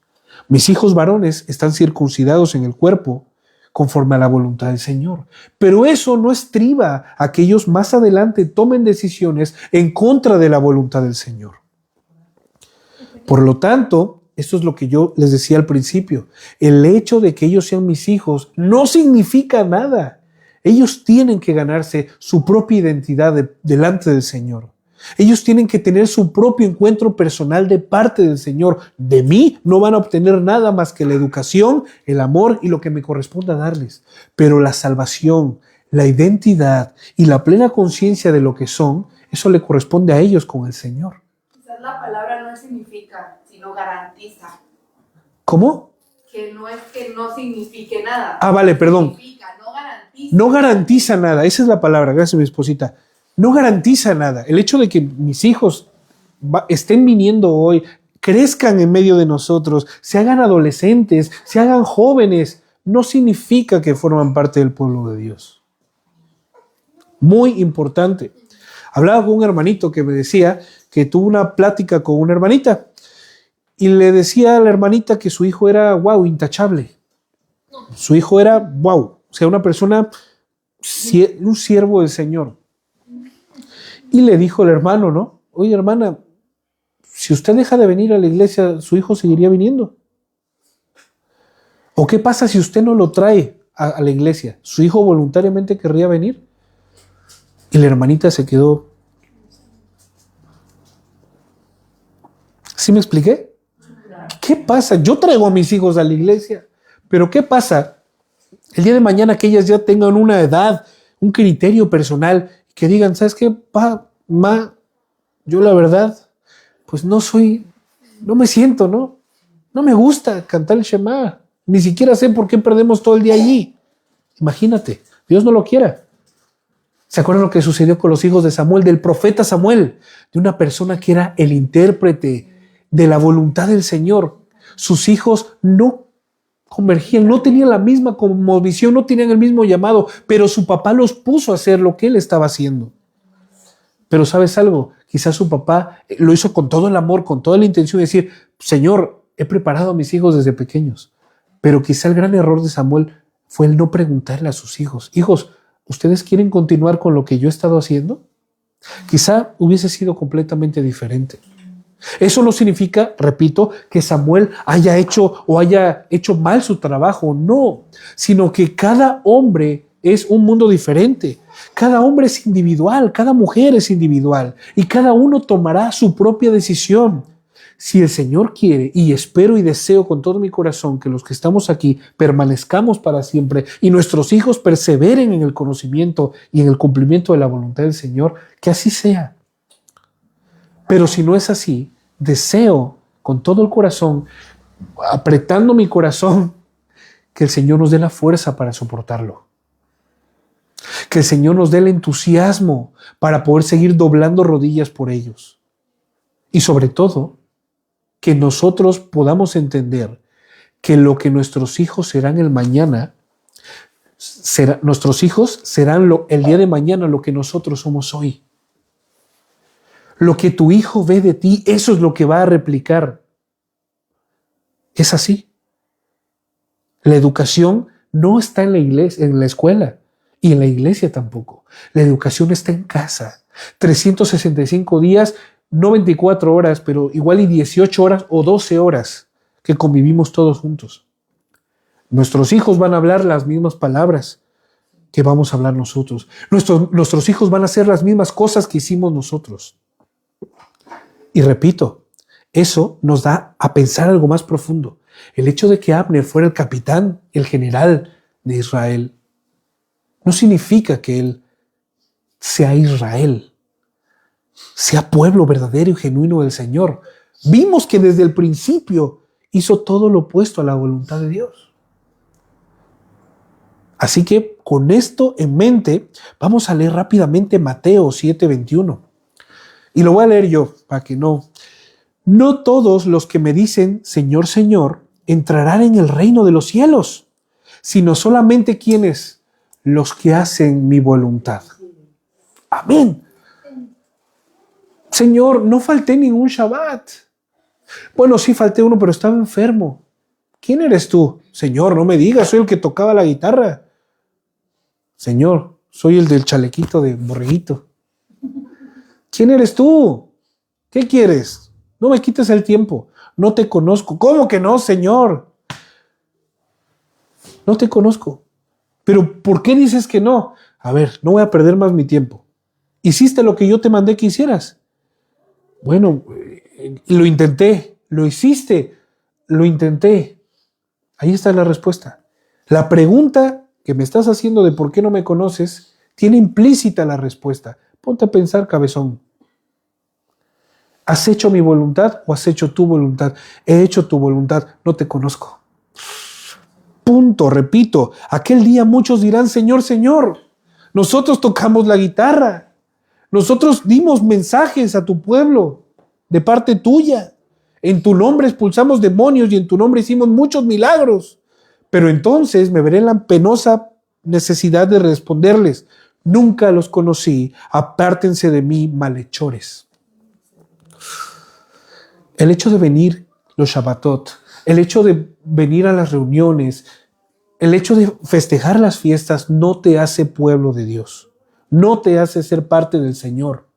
A: Mis hijos varones están circuncidados en el cuerpo conforme a la voluntad del Señor, pero eso no estriba a que ellos más adelante tomen decisiones en contra de la voluntad del Señor. Por lo tanto, esto es lo que yo les decía al principio. El hecho de que ellos sean mis hijos no significa nada. Ellos tienen que ganarse su propia identidad delante del Señor. Ellos tienen que tener su propio encuentro personal de parte del Señor. De mí no van a obtener nada más que la educación, el amor y lo que me corresponda darles. Pero la salvación, la identidad y la plena conciencia de lo que son, eso le corresponde a ellos con el Señor.
D: Quizás la palabra no significa, sino garantiza.
A: ¿Cómo?
D: Que no es que no signifique nada.
A: Ah, vale, perdón.
D: Significa, no garantiza.
A: No garantiza nada. Esa es la palabra. Gracias, mi esposita. No garantiza nada. El hecho de que mis hijos estén viniendo hoy, crezcan en medio de nosotros, se hagan adolescentes, se hagan jóvenes, no significa que forman parte del pueblo de Dios. Muy importante. Hablaba con un hermanito que me decía que tuvo una plática con una hermanita y le decía a la hermanita que su hijo era, wow, intachable. Su hijo era, wow, o sea, una persona, un siervo del Señor. Y le dijo el hermano, ¿no? Oye, hermana, si usted deja de venir a la iglesia, ¿su hijo seguiría viniendo? ¿O qué pasa si usted no lo trae a la iglesia? ¿Su hijo voluntariamente querría venir? Y la hermanita se quedó. ¿Sí me expliqué? ¿Qué pasa? Yo traigo a mis hijos a la iglesia, pero ¿qué pasa? El día de mañana que ellas ya tengan una edad, un criterio personal, que digan, ¿sabes qué? Yo la verdad, pues no me siento, ¿no? No me gusta cantar el Shema. Ni siquiera sé por qué perdemos todo el día allí. Imagínate, Dios no lo quiera. ¿Se acuerdan lo que sucedió con los hijos de Samuel, del profeta Samuel? De una persona que era el intérprete de la voluntad del Señor. Sus hijos no convergían, no tenían la misma cosmovisión, no tenían el mismo llamado, pero su papá los puso a hacer lo que él estaba haciendo. Pero ¿sabes algo? Quizás su papá lo hizo con todo el amor, con toda la intención de decir, Señor, he preparado a mis hijos desde pequeños. Pero quizá el gran error de Samuel fue el no preguntarle a sus hijos, hijos, ¿ustedes quieren continuar con lo que yo he estado haciendo? Quizá hubiese sido completamente diferente. Eso no significa, repito, que Samuel haya hecho mal su trabajo, no, sino que cada hombre es un mundo diferente. Cada hombre es individual, cada mujer es individual y cada uno tomará su propia decisión. Si el Señor quiere, y espero y deseo con todo mi corazón que los que estamos aquí permanezcamos para siempre y nuestros hijos perseveren en el conocimiento y en el cumplimiento de la voluntad del Señor, que así sea. Pero si no es así, deseo con todo el corazón, apretando mi corazón, que el Señor nos dé la fuerza para soportarlo. Que el Señor nos dé el entusiasmo para poder seguir doblando rodillas por ellos. Y sobre todo, que nosotros podamos entender que lo que nuestros hijos serán el mañana, nuestros hijos serán el día de mañana lo que nosotros somos hoy. Lo que tu hijo ve de ti, eso es lo que va a replicar. Es así. La educación no está en la iglesia, en la escuela, y en la iglesia tampoco. La educación está en casa. 365 días, no 24 horas, pero igual y 18 horas o 12 horas que convivimos todos juntos. Nuestros hijos van a hablar las mismas palabras que vamos a hablar nosotros. Nuestros hijos van a hacer las mismas cosas que hicimos nosotros. Y repito, eso nos da a pensar algo más profundo. El hecho de que Abner fuera el capitán, el general de Israel, no significa que él sea Israel, sea pueblo verdadero y genuino del Señor. Vimos que desde el principio hizo todo lo opuesto a la voluntad de Dios. Así que con esto en mente, vamos a leer rápidamente Mateo 7:21. Y lo voy a leer yo, para que no. No todos los que me dicen, Señor, Señor, entrarán en el reino de los cielos, sino solamente quienes, los que hacen mi voluntad. Amén. Señor, no falté ningún Shabbat. Bueno, sí falté uno, pero estaba enfermo. ¿Quién eres tú? Señor, no me digas, soy el que tocaba la guitarra. Señor, soy el del chalequito de borreguito. ¿Quién eres tú? ¿Qué quieres? No me quites el tiempo. No te conozco. ¿Cómo que no, Señor? No te conozco. ¿Pero por qué dices que no? A ver, no voy a perder más mi tiempo. ¿Hiciste lo que yo te mandé que hicieras? Bueno, lo intenté. ¿Lo hiciste? Lo intenté. Ahí está la respuesta. La pregunta que me estás haciendo de por qué no me conoces tiene implícita la respuesta. Ponte a pensar, cabezón. ¿Has hecho mi voluntad o has hecho tu voluntad? He hecho tu voluntad, no te conozco. Punto, repito. Aquel día muchos dirán, Señor, Señor, nosotros tocamos la guitarra. Nosotros dimos mensajes a tu pueblo de parte tuya. En tu nombre expulsamos demonios y en tu nombre hicimos muchos milagros. Pero entonces me veré en la penosa necesidad de responderles, nunca los conocí, apártense de mí, malhechores. El hecho de venir los Shabbatot, el hecho de venir a las reuniones, el hecho de festejar las fiestas no te hace pueblo de Dios, no te hace ser parte del Señor.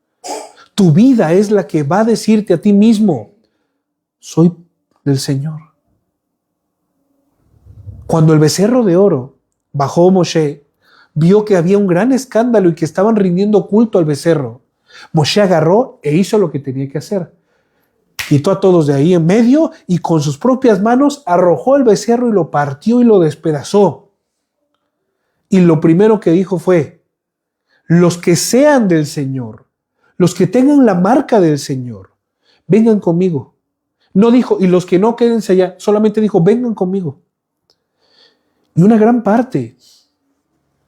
A: Tu vida es la que va a decirte a ti mismo, soy del Señor. Cuando el becerro de oro bajó Moshe, vio que había un gran escándalo y que estaban rindiendo culto al becerro. Moshe agarró e hizo lo que tenía que hacer. Quitó a todos de ahí en medio y con sus propias manos arrojó el becerro y lo partió y lo despedazó. Y lo primero que dijo fue, los que sean del Señor, los que tengan la marca del Señor, vengan conmigo. No dijo, y los que no, quédense allá. Solamente dijo, vengan conmigo. Y una gran parte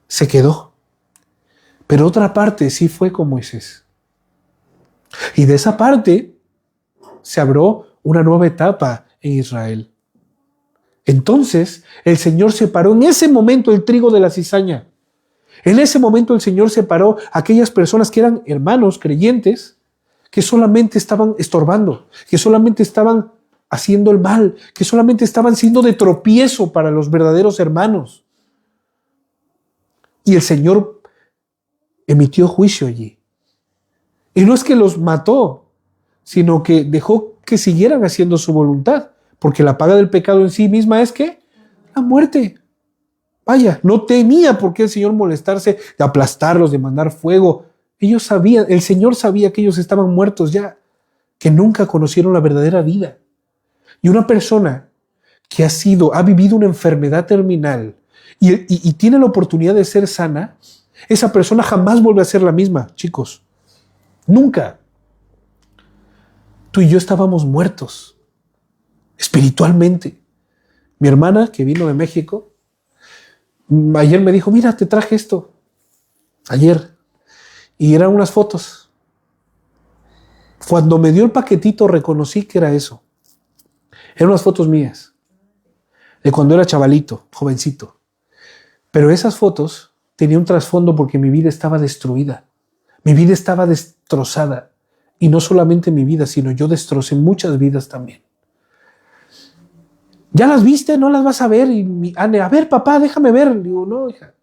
A: se quedó. Pero otra parte sí fue con Moisés. Y de esa parte se abrió una nueva etapa en Israel. Entonces el Señor separó en ese momento el trigo de la cizaña. En ese momento el Señor separó a aquellas personas que eran hermanos creyentes, que solamente estaban estorbando, que solamente estaban haciendo el mal, que solamente estaban siendo de tropiezo para los verdaderos hermanos. Y el Señor emitió juicio allí. Y no es que los mató, sino que dejó que siguieran haciendo su voluntad, porque la paga del pecado en sí misma es ¿qué? La muerte. Vaya, no tenía por qué el Señor molestarse de aplastarlos, de mandar fuego. Ellos sabían, el Señor sabía que ellos estaban muertos ya, que nunca conocieron la verdadera vida. Y una persona que ha vivido una enfermedad terminal y tiene la oportunidad de ser sana, esa persona jamás vuelve a ser la misma, chicos. Nunca. tú y yo estábamos muertos espiritualmente. Mi hermana, que vino de México, ayer me dijo, mira, te traje esto. Ayer. Y eran unas fotos. Cuando me dio el paquetito reconocí que era eso. Eran unas fotos mías. De cuando era chavalito, jovencito. Pero esas fotos tenían un trasfondo porque mi vida estaba destruida. Mi vida estaba destrozada. Y no solamente mi vida, sino yo destrocé muchas vidas también. ¿Ya las viste? ¿No las vas a ver? Y Anne, a ver, papá, déjame ver. Digo, no, hija.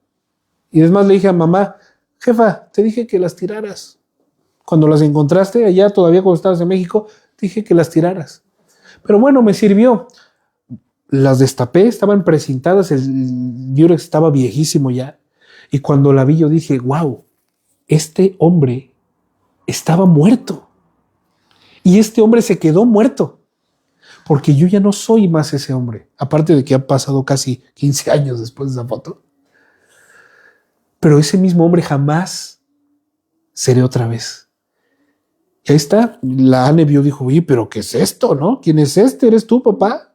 A: Y después le dije a mamá, jefa, te dije que las tiraras. Cuando las encontraste allá, todavía cuando estabas en México, te dije que las tiraras. Pero bueno, me sirvió. Las destapé, estaban precintadas, el Durex estaba viejísimo ya. Y cuando la vi yo dije, wow, este hombre estaba muerto. Y este hombre se quedó muerto. Porque yo ya no soy más ese hombre. Aparte de que han pasado casi 15 años después de esa foto. Pero ese mismo hombre jamás seré otra vez. Y ahí está. La Anne vio, dijo, oye, pero ¿qué es esto, no? ¿Quién es este? ¿Eres tú, papá?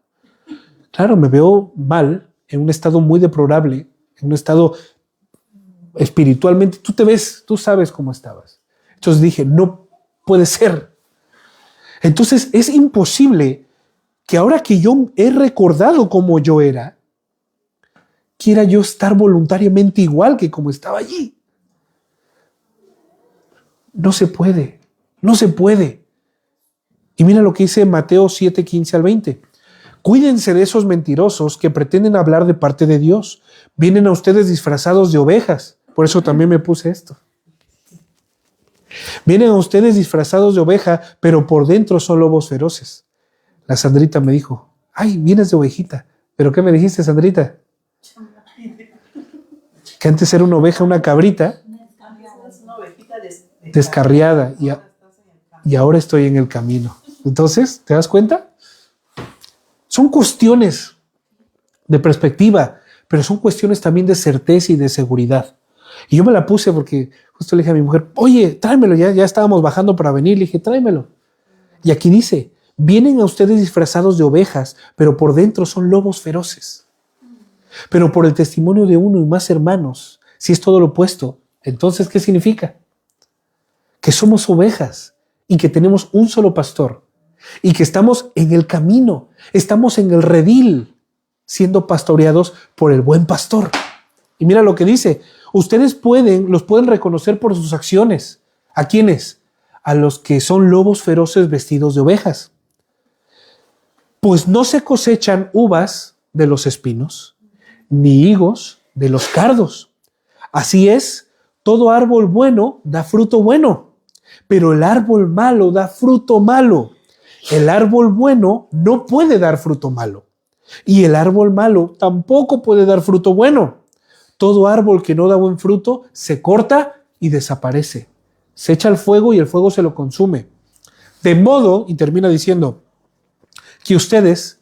A: Claro, me veo mal, en un estado muy deplorable, en un estado espiritualmente. Tú te ves, tú sabes cómo estabas. Entonces dije, no puede ser. Entonces es imposible que ahora que yo he recordado cómo yo era, quiera yo estar voluntariamente igual que como estaba allí. No se puede, no se puede. Y mira lo que dice Mateo 7, 15 al 20. Cuídense de esos mentirosos que pretenden hablar de parte de Dios. Vienen a ustedes disfrazados de ovejas. Por eso también me puse esto. Vienen a ustedes disfrazados de oveja, pero por dentro son lobos feroces. La Sandrita me dijo, ay, vienes de ovejita. ¿Pero qué me dijiste, Sandrita? Que antes era una oveja, una cabrita, descarriada, y ahora estoy en el camino. Entonces, ¿te das cuenta? Son cuestiones de perspectiva, pero son cuestiones también de certeza y de seguridad. Y yo me la puse porque justo le dije a mi mujer, oye, tráemelo, ya estábamos bajando para venir, le dije, tráemelo. Y aquí dice, vienen a ustedes disfrazados de ovejas, pero por dentro son lobos feroces. Pero por el testimonio de uno y más hermanos, si es todo lo opuesto, entonces, ¿qué significa? Que somos ovejas y que tenemos un solo pastor y que estamos en el camino, estamos en el redil, siendo pastoreados por el buen pastor. Y mira lo que dice, ustedes los pueden reconocer por sus acciones. ¿A quiénes? A los que son lobos feroces vestidos de ovejas. Pues no se cosechan uvas de los espinos, ni higos de los cardos. Así es, todo árbol bueno da fruto bueno, pero el árbol malo da fruto malo. El árbol bueno no puede dar fruto malo, y el árbol malo tampoco puede dar fruto bueno. Todo árbol que no da buen fruto se corta y desaparece. Se echa al fuego y el fuego se lo consume. De modo, y termina diciendo, que ustedes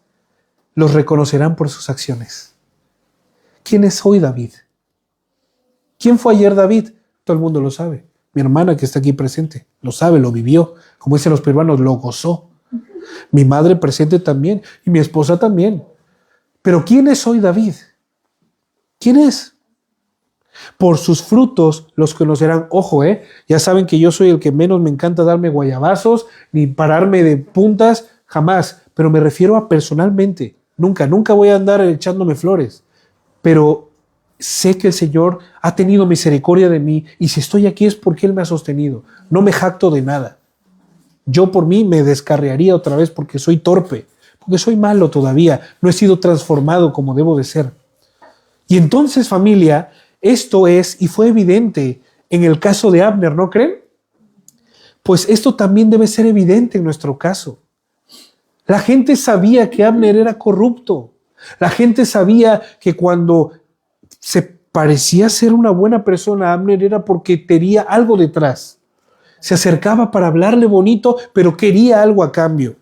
A: los reconocerán por sus acciones. ¿Quién es hoy David? ¿Quién fue ayer David? Todo el mundo lo sabe. Mi hermana que está aquí presente lo sabe, lo vivió. Como dicen los peruanos, lo gozó. Mi madre presente también y mi esposa también. Pero ¿quién es hoy David? ¿Quién es? Por sus frutos los conocerán. Ojo, ya saben que yo soy el que menos me encanta darme guayabazos ni pararme de puntas, jamás. Pero me refiero a personalmente. Nunca voy a andar echándome flores. Pero sé que el Señor ha tenido misericordia de mí y si estoy aquí es porque Él me ha sostenido. No me jacto de nada. Yo por mí me descarriaría otra vez porque soy torpe, porque soy malo todavía. No he sido transformado como debo de ser. Y entonces, familia, esto es y fue evidente en el caso de Abner, ¿no creen? Pues esto también debe ser evidente en nuestro caso. La gente sabía que Abner era corrupto. La gente sabía que cuando se parecía ser una buena persona, Abner era porque tenía algo detrás. Se acercaba para hablarle bonito, pero quería algo a cambio.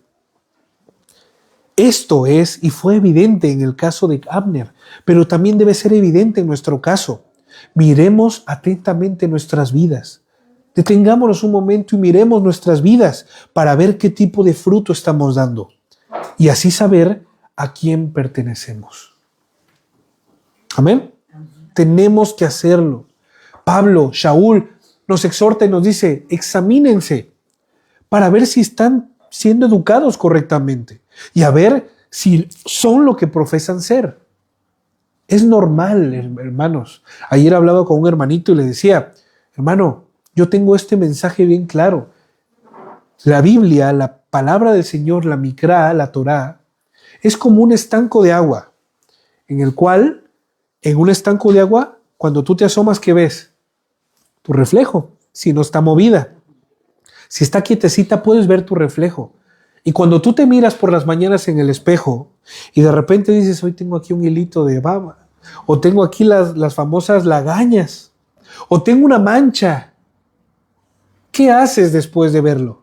A: Esto es y fue evidente en el caso de Abner, pero también debe ser evidente en nuestro caso. Miremos atentamente nuestras vidas. Detengámonos un momento y miremos nuestras vidas para ver qué tipo de fruto estamos dando y así saber a quién pertenecemos. Amén. Tenemos que hacerlo. Pablo, Shaul, nos exhorta y nos dice, examínense para ver si están siendo educados correctamente y a ver si son lo que profesan ser. Es normal, hermanos. Ayer hablaba con un hermanito y le decía, hermano, yo tengo este mensaje bien claro. La Biblia, la palabra del Señor, la Mikra, la Torá, es como un estanco de agua, en el cual, en un estanco de agua, cuando tú te asomas, ¿qué ves? Tu reflejo, si no está movida. Si está quietecita, puedes ver tu reflejo. Y cuando tú te miras por las mañanas en el espejo y de repente dices, hoy tengo aquí un hilito de baba, o tengo aquí las famosas lagañas, o tengo una mancha, ¿qué haces después de verlo?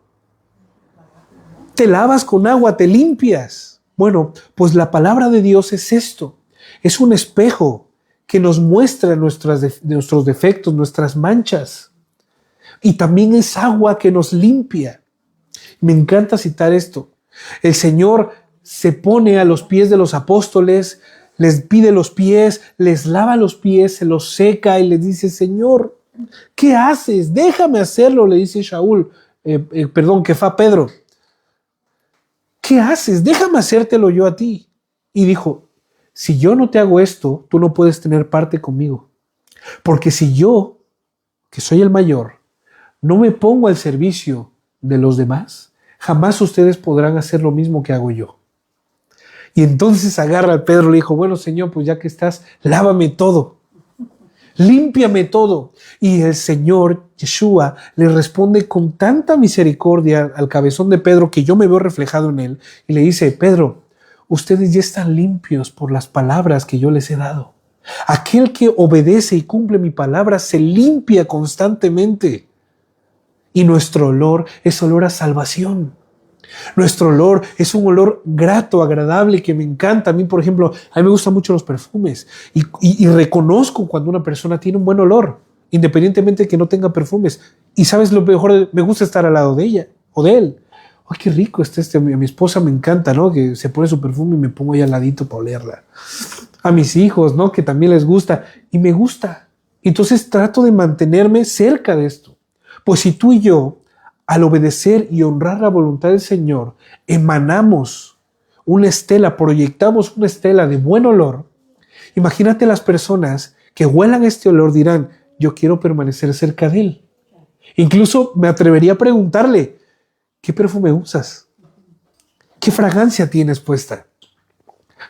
A: Te lavas con agua, te limpias. Bueno, pues la palabra de Dios es esto. Es un espejo que nos muestra nuestros defectos, nuestras manchas. Y también es agua que nos limpia. Me encanta citar esto. El Señor se pone a los pies de los apóstoles, les pide los pies, les lava los pies, se los seca y les dice, Señor, ¿qué haces? Déjame hacerlo, le dice Shaul, Kefá Pedro. ¿Qué haces? Déjame hacértelo yo a ti. Y dijo, si yo no te hago esto, tú no puedes tener parte conmigo. Porque si yo, que soy el mayor, no me pongo al servicio de los demás, jamás ustedes podrán hacer lo mismo que hago yo. Y entonces agarra a Pedro y le dijo, bueno, Señor, pues ya que estás, lávame todo. Límpiame todo. Y el Señor, Yeshua, le responde con tanta misericordia al cabezón de Pedro que yo me veo reflejado en él. Y le dice, Pedro, ustedes ya están limpios por las palabras que yo les he dado. Aquel que obedece y cumple mi palabra se limpia constantemente. Y nuestro olor es olor a salvación. Nuestro olor es un olor grato, agradable, que me encanta. A mí, por ejemplo, a mí me gustan mucho los perfumes y reconozco cuando una persona tiene un buen olor, independientemente de que no tenga perfumes. Y sabes lo mejor, me gusta estar al lado de ella o de él. ¡Ay, qué rico está a mi esposa me encanta, ¿no? Que se pone su perfume y me pongo ahí al ladito para olerla. A mis hijos, ¿no? Que también les gusta y me gusta. Entonces trato de mantenerme cerca de esto. Pues si tú y yo, al obedecer y honrar la voluntad del Señor, emanamos una estela, proyectamos una estela de buen olor, imagínate las personas que huelan este olor dirán, yo quiero permanecer cerca de él. Incluso me atrevería a preguntarle, ¿qué perfume usas? ¿Qué fragancia tienes puesta?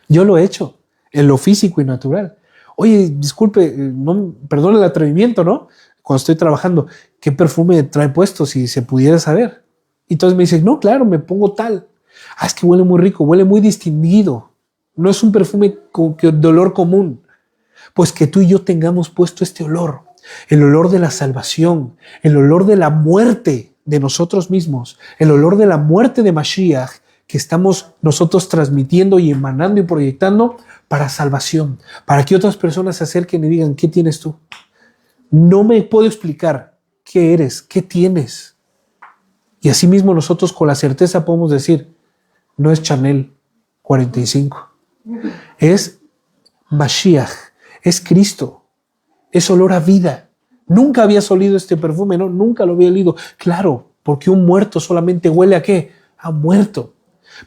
A: Yo lo he hecho, en lo físico y natural. Oye, disculpe, perdone el atrevimiento, ¿no? Cuando estoy trabajando, ¿qué perfume trae puesto si se pudiera saber? Y entonces me dicen, no, claro, me pongo tal. Ah, es que huele muy rico, huele muy distinguido. No es un perfume de olor común. Pues que tú y yo tengamos puesto este olor, el olor de la salvación, el olor de la muerte de nosotros mismos, el olor de la muerte de Mashiach que estamos nosotros transmitiendo y emanando y proyectando para salvación, para que otras personas se acerquen y digan, ¿qué tienes tú? No me puedo explicar qué eres, qué tienes. Y así mismo nosotros con la certeza podemos decir, no es Chanel 45, es Mashiach, es Cristo, es olor a vida. Nunca habías olido este perfume, no, nunca lo había olido. Claro, porque un muerto solamente huele ¿a qué? A muerto.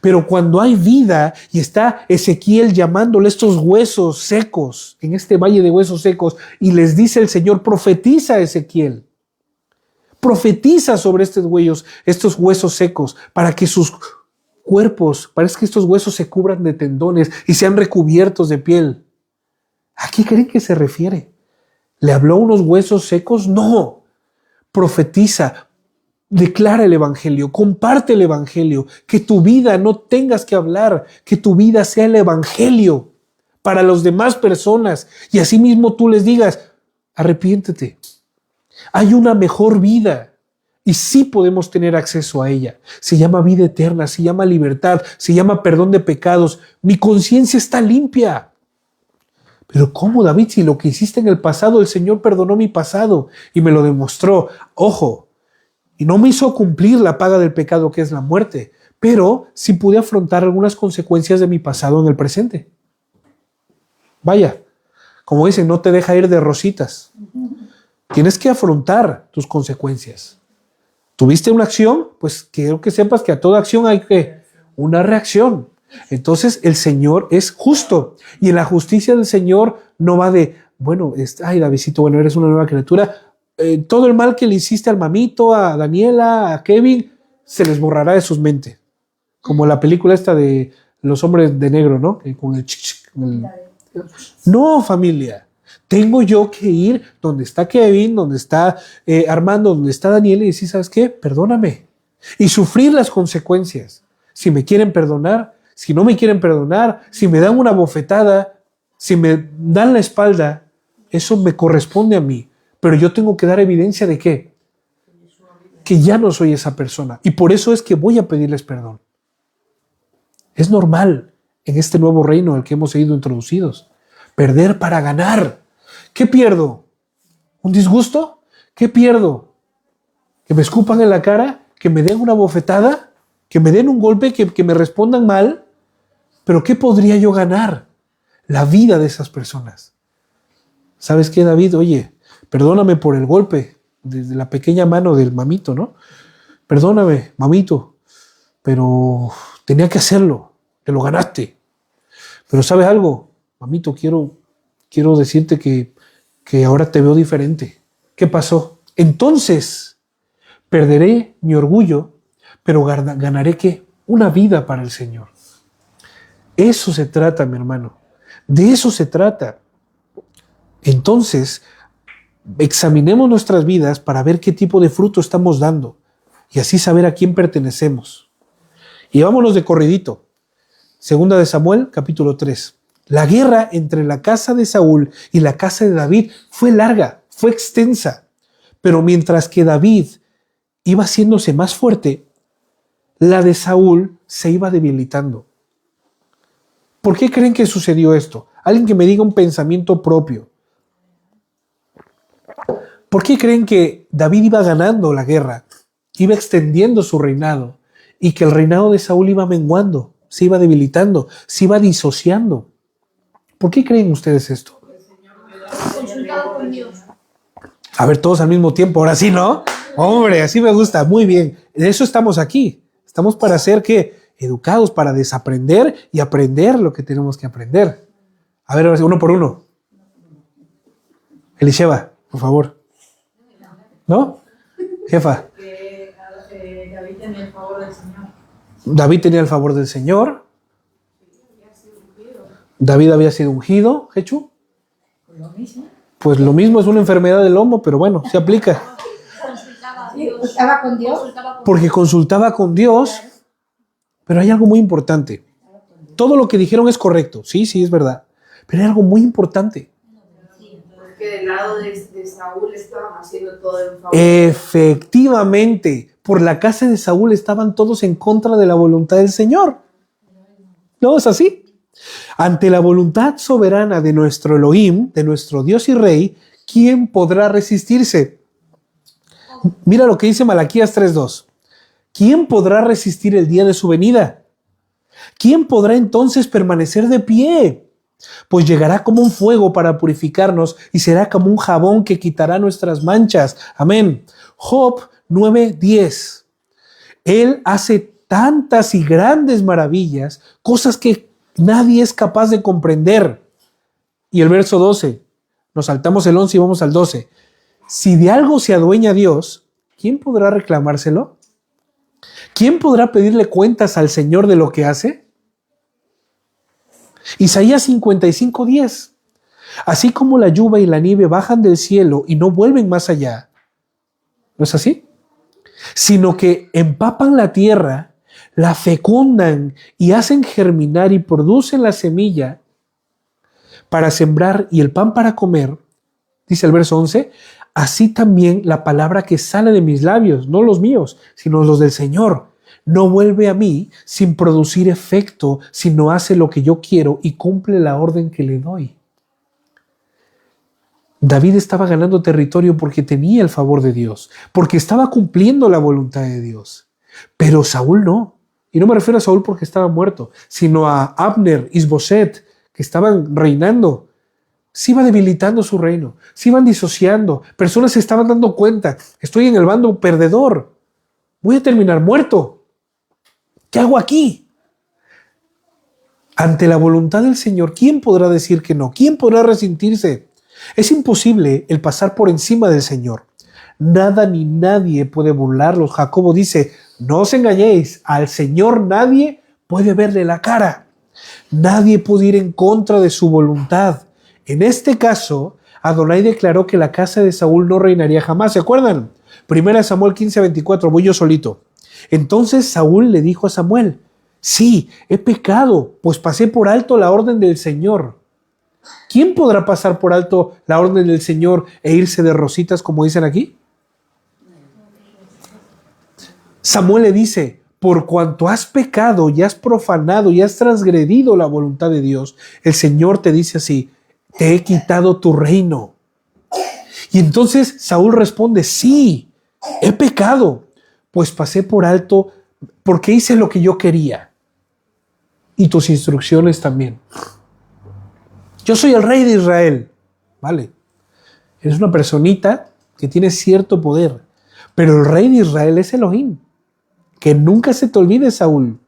A: Pero cuando hay vida y está Ezequiel llamándole estos huesos secos, en este valle de huesos secos, y les dice el Señor, profetiza a Ezequiel, profetiza sobre estos huesos secos, para que sus cuerpos, parece que estos huesos se cubran de tendones y sean recubiertos de piel. ¿A qué creen que se refiere? ¿Le habló a unos huesos secos? No, profetiza. Declara el Evangelio, comparte el Evangelio, que tu vida no tengas que hablar, que tu vida sea el Evangelio para las demás personas y asimismo tú les digas, arrepiéntete, hay una mejor vida y sí podemos tener acceso a ella. Se llama vida eterna, se llama libertad, se llama perdón de pecados. Mi conciencia está limpia. Pero ¿cómo, David? Si lo que hiciste en el pasado, el Señor perdonó mi pasado y me lo demostró. Ojo,
B: y no me hizo cumplir la paga del pecado, que es la muerte, pero sí pude afrontar algunas consecuencias de mi pasado en el presente. Vaya, como dicen, no te deja ir de rositas. Tienes que afrontar tus consecuencias. ¿Tuviste una acción? Pues quiero que sepas que a toda acción hay una reacción. Entonces el Señor es justo, y en la justicia del Señor no va de, bueno, ay, Davidcito, bueno, eres una nueva criatura. Todo el mal que le hiciste al mamito, a Daniela, a Kevin, se les borrará de sus mentes. Como la película esta de los hombres de negro, ¿no? Con el No, familia. Tengo yo que ir donde está Kevin, donde está Armando, donde está Daniela, y decir, ¿sabes qué? Perdóname. Y sufrir las consecuencias. Si me quieren perdonar, si no me quieren perdonar, si me dan una bofetada, si me dan la espalda, eso me corresponde a mí. Pero yo tengo que dar evidencia de ¿qué? Que ya no soy esa persona. Y por eso es que voy a pedirles perdón. Es normal en este nuevo reino al que hemos sido introducidos. Perder para ganar. ¿Qué pierdo? ¿Un disgusto? ¿Qué pierdo? ¿Que me escupan en la cara? ¿Que me den una bofetada? ¿Que me den un golpe? ¿Que me respondan mal? ¿Pero qué podría yo ganar? La vida de esas personas. ¿Sabes qué, David? Oye, perdóname por el golpe desde la pequeña mano del mamito, ¿no? Perdóname, mamito, pero tenía que hacerlo. Te lo ganaste. Pero ¿sabes algo? Mamito, quiero decirte que ahora te veo diferente. ¿Qué pasó? Entonces, perderé mi orgullo, pero ganaré ¿qué? Una vida para el Señor. Eso se trata, mi hermano. De eso se trata. Entonces, examinemos nuestras vidas para ver qué tipo de fruto estamos dando y así saber a quién pertenecemos. Y vámonos de corridito. Segunda de Samuel, capítulo 3. La guerra entre la casa de Saúl y la casa de David fue larga, fue extensa. Pero mientras que David iba haciéndose más fuerte, la de Saúl se iba debilitando. ¿Por qué creen que sucedió esto? Alguien que me diga un pensamiento propio. ¿Por qué creen que David iba ganando la guerra, iba extendiendo su reinado y que el reinado de Saúl iba menguando, se iba debilitando, se iba disociando? ¿Por qué creen ustedes esto?
D: Consultado con Dios.
B: A ver, todos al mismo tiempo, ahora sí, ¿no? Hombre, así me gusta, muy bien. De eso estamos aquí. Estamos para ser ¿qué? Educados, para desaprender y aprender lo que tenemos que aprender. A ver, uno por uno. Elisheva, por favor. ¿No? Jefa.
C: David tenía el favor del Señor.
B: David tenía el favor del Señor. David había sido ungido. ¿Hecho?
C: Lo mismo.
B: Pues lo mismo, es una enfermedad del lomo, pero bueno, se aplica.
D: ¿Estaba con Dios?
B: Porque consultaba con Dios. Pero hay algo muy importante. Todo lo que dijeron es correcto. Sí, es verdad. Pero hay algo muy importante.
D: Que del lado de Saúl estaban haciendo todo el favor.
B: Efectivamente, por la casa de Saúl estaban todos en contra de la voluntad del Señor. ¿No es así? Ante la voluntad soberana de nuestro Elohim, de nuestro Dios y Rey, ¿quién podrá resistirse? Mira lo que dice Malaquías 3:2. ¿Quién podrá resistir el día de su venida? ¿Quién podrá entonces permanecer de pie? Pues llegará como un fuego para purificarnos y será como un jabón que quitará nuestras manchas. Amén. Job 9:10. Él hace tantas y grandes maravillas, cosas que nadie es capaz de comprender. Y el verso 12. Nos saltamos el 11 y vamos al 12. Si de algo se adueña Dios, ¿quién podrá reclamárselo? ¿Quién podrá pedirle cuentas al Señor de lo que hace? Isaías 55:10. Así como la lluvia y la nieve bajan del cielo y no vuelven más allá, ¿no es así? Sino que empapan la tierra, la fecundan y hacen germinar y producen la semilla para sembrar y el pan para comer, dice el verso 11, así también la palabra que sale de mis labios, no los míos, sino los del Señor, no vuelve a mí sin producir efecto, sino hace lo que yo quiero y cumple la orden que le doy.
A: David estaba ganando territorio porque tenía el favor de Dios, porque estaba cumpliendo la voluntad de Dios. Pero Saúl no. Y no me refiero a Saúl porque estaba muerto, sino a Abner, Isboset, que estaban reinando. Se iba debilitando su reino, se iban disociando. Personas se estaban dando cuenta, estoy en el bando perdedor, voy a terminar muerto. ¿Qué hago aquí? Ante la voluntad del Señor, ¿quién podrá decir que no? ¿Quién podrá resentirse? Es imposible el pasar por encima del Señor. Nada ni nadie puede burlarlos. Jacobo dice, no os engañéis, al Señor nadie puede verle la cara. Nadie puede ir en contra de su voluntad. En este caso, Adonai declaró que la casa de Saúl no reinaría jamás. ¿Se acuerdan? 1 Samuel 15:24, voy yo solito. Entonces Saúl le dijo a Samuel, sí, he pecado, pues pasé por alto la orden del Señor. ¿Quién podrá pasar por alto la orden del Señor e irse de rositas, como dicen aquí? Samuel le dice, por cuanto has pecado y has profanado y has transgredido la voluntad de Dios, el Señor te dice así, te he quitado tu reino. Y entonces Saúl responde, sí, he pecado, pues pasé por alto porque hice lo que yo quería. Y tus instrucciones también. Yo soy el rey de Israel. Vale. Eres una personita que tiene cierto poder. Pero el rey de Israel es Elohim. Que nunca se te olvide, Saúl.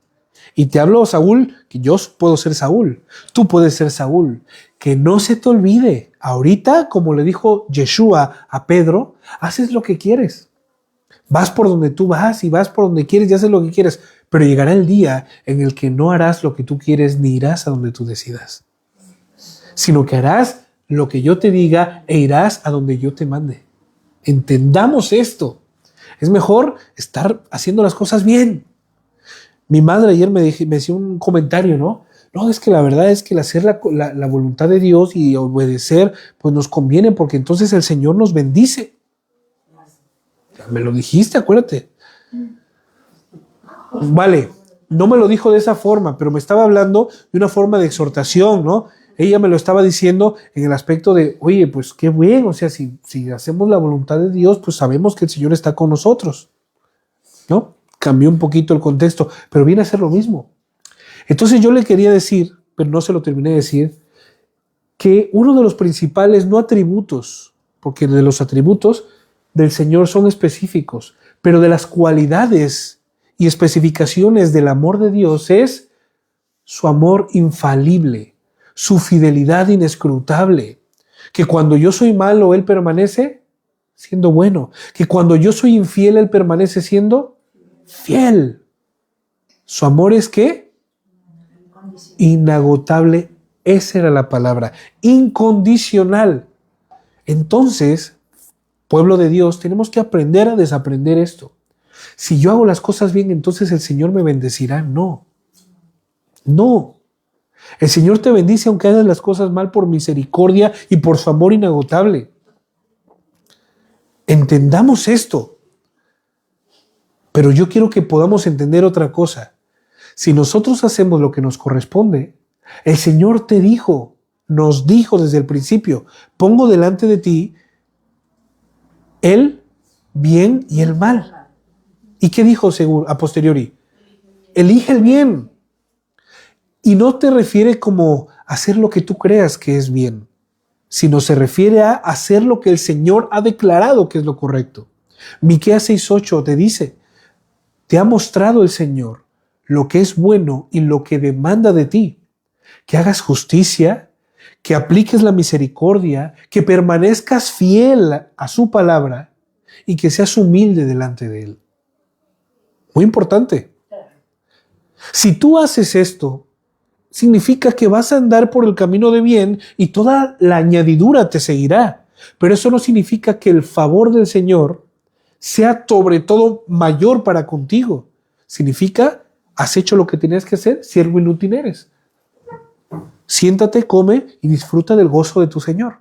A: Y te hablo, Saúl, que yo puedo ser Saúl. Tú puedes ser Saúl. Que no se te olvide. Ahorita, como le dijo Yeshua a Pedro, haces lo que quieres. Vas por donde tú vas y vas por donde quieres y haces lo que quieres. Pero llegará el día en el que no harás lo que tú quieres ni irás a donde tú decidas. Sino que harás lo que yo te diga e irás a donde yo te mande. Entendamos esto. Es mejor estar haciendo las cosas bien. Mi madre ayer me decía un comentario, ¿no? No, es que la verdad es que el hacer la voluntad de Dios y obedecer, pues nos conviene porque entonces el Señor nos bendice. Me lo dijiste, acuérdate. Vale, no me lo dijo de esa forma, pero me estaba hablando de una forma de exhortación, ¿no? Ella me lo estaba diciendo en el aspecto de, oye, pues qué bueno, o sea, si hacemos la voluntad de Dios, pues sabemos que el Señor está con nosotros, ¿no? Cambió un poquito el contexto, pero viene a ser lo mismo. Entonces yo le quería decir, pero no se lo terminé de decir, que uno de los principales, no atributos, porque de los atributos del Señor son específicos, pero de las cualidades y especificaciones del amor de Dios es su amor infalible, su fidelidad inescrutable, que cuando yo soy malo, Él permanece siendo bueno, que cuando yo soy infiel, Él permanece siendo fiel. Su amor es ¿qué? Inagotable, esa era la palabra, incondicional. Entonces, pueblo de Dios, tenemos que aprender a desaprender esto. Si yo hago las cosas bien, entonces el Señor me bendecirá. No. No. El Señor te bendice aunque hagas las cosas mal por misericordia y por su amor inagotable. Entendamos esto. Pero yo quiero que podamos entender otra cosa. Si nosotros hacemos lo que nos corresponde, el Señor te dijo, nos dijo desde el principio, pongo delante de ti el bien y el mal. ¿Y qué dijo a posteriori? Elige el bien. Y no te refiere como hacer lo que tú creas que es bien, sino se refiere a hacer lo que el Señor ha declarado que es lo correcto. Miqueas 6:8 te dice, te ha mostrado el Señor lo que es bueno y lo que demanda de ti, que hagas justicia, que apliques la misericordia, que permanezcas fiel a su palabra y que seas humilde delante de Él. Muy importante. Si tú haces esto, significa que vas a andar por el camino de bien y toda la añadidura te seguirá. Pero eso no significa que el favor del Señor sea sobre todo mayor para contigo. Significa, has hecho lo que tenías que hacer, siervo inútil eres. Siéntate, come y disfruta del gozo de tu Señor.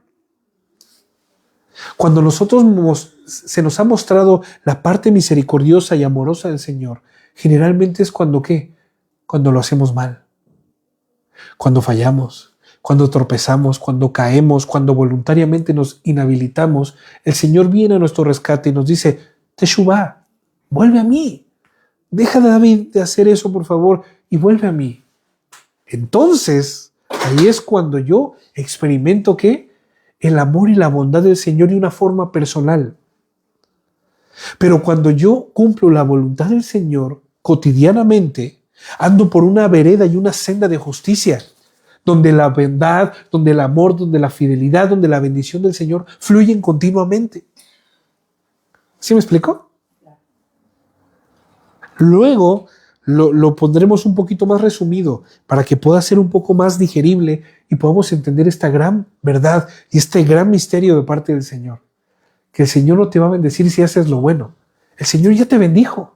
A: Cuando se nos ha mostrado la parte misericordiosa y amorosa del Señor, generalmente es cuando ¿qué? Cuando lo hacemos mal. Cuando fallamos,
B: Cuando tropezamos, cuando caemos, cuando voluntariamente nos inhabilitamos, el Señor viene a nuestro rescate y nos dice, Teshuvá, vuelve a mí. Deja, David, de hacer eso, por favor, y vuelve a mí. Entonces, ahí es cuando yo experimento ¿qué? El amor y la bondad del Señor de una forma personal. Pero cuando yo cumplo la voluntad del Señor cotidianamente, ando por una vereda y una senda de justicia, donde la bondad, donde el amor, donde la fidelidad, donde la bendición del Señor fluyen continuamente. ¿Sí me explico? Luego lo pondremos un poquito más resumido para que pueda ser un poco más digerible y podamos entender esta gran verdad y este gran misterio de parte del Señor. Que el Señor no te va a bendecir si haces lo bueno. El Señor ya te bendijo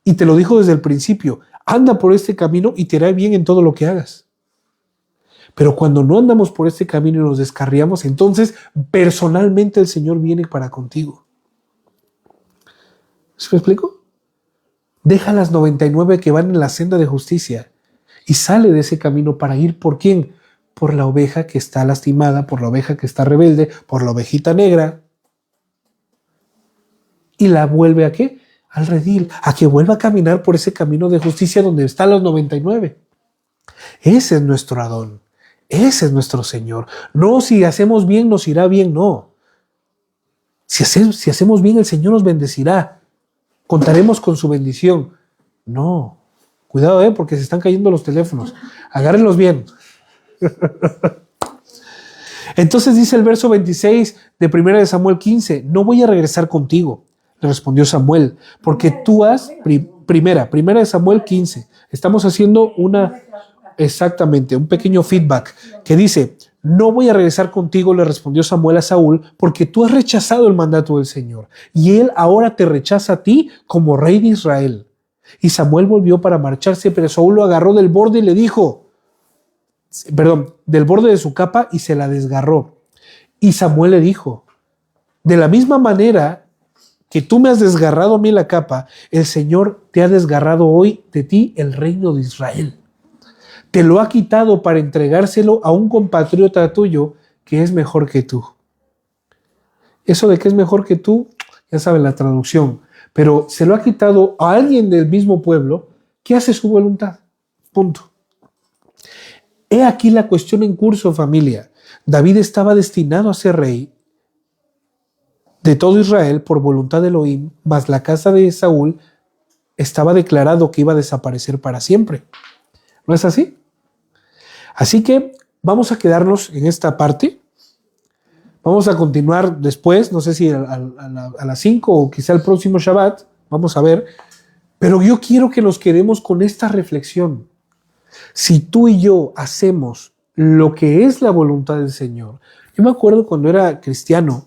B: y te lo dijo desde el principio. Anda por este camino y te hará bien en todo lo que hagas. Pero cuando no andamos por este camino y nos descarriamos, entonces personalmente el Señor viene para contigo. ¿Se me explico? Deja las 99 que van en la senda de justicia y sale de ese camino para ir ¿por quién? Por la oveja que está lastimada, por la oveja que está rebelde, por la ovejita negra. Y la vuelve ¿a qué? Al redil, a que vuelva a caminar por ese camino de justicia donde están los 99. Ese es nuestro Adón. Ese es nuestro Señor. No, si hacemos bien nos irá bien, no. Si hacemos bien el Señor nos bendecirá. Contaremos con su bendición. No. Cuidado, porque se están cayendo los teléfonos. Agárrenlos bien. Entonces dice el verso 26 de 1 Samuel 15, no voy a regresar contigo, le respondió Samuel, porque tú has, primera de Samuel 15, estamos haciendo exactamente, un pequeño feedback que dice, no voy a regresar contigo, le respondió Samuel a Saúl, porque tú has rechazado el mandato del Señor, y él ahora te rechaza a ti como rey de Israel. Y Samuel volvió para marcharse, pero Saúl lo agarró del borde y le dijo, del borde de su capa y se la desgarró. Y Samuel le dijo, de la misma manera que tú me has desgarrado a mí la capa, el Señor te ha desgarrado hoy de ti el reino de Israel. Te lo ha quitado para entregárselo a un compatriota tuyo que es mejor que tú. Eso de que es mejor que tú, ya saben la traducción, pero se lo ha quitado a alguien del mismo pueblo que hace su voluntad. Punto. He aquí la cuestión en curso, familia. David estaba destinado a ser rey de todo Israel por voluntad de Elohim, mas la casa de Saúl estaba declarado que iba a desaparecer para siempre. ¿No es así? Así que vamos a quedarnos en esta parte. Vamos a continuar después, no sé si a las 5 o quizá el próximo Shabbat, vamos a ver. Pero yo quiero que nos quedemos con esta reflexión. Si tú y yo hacemos lo que es la voluntad del Señor. Yo me acuerdo cuando era cristiano,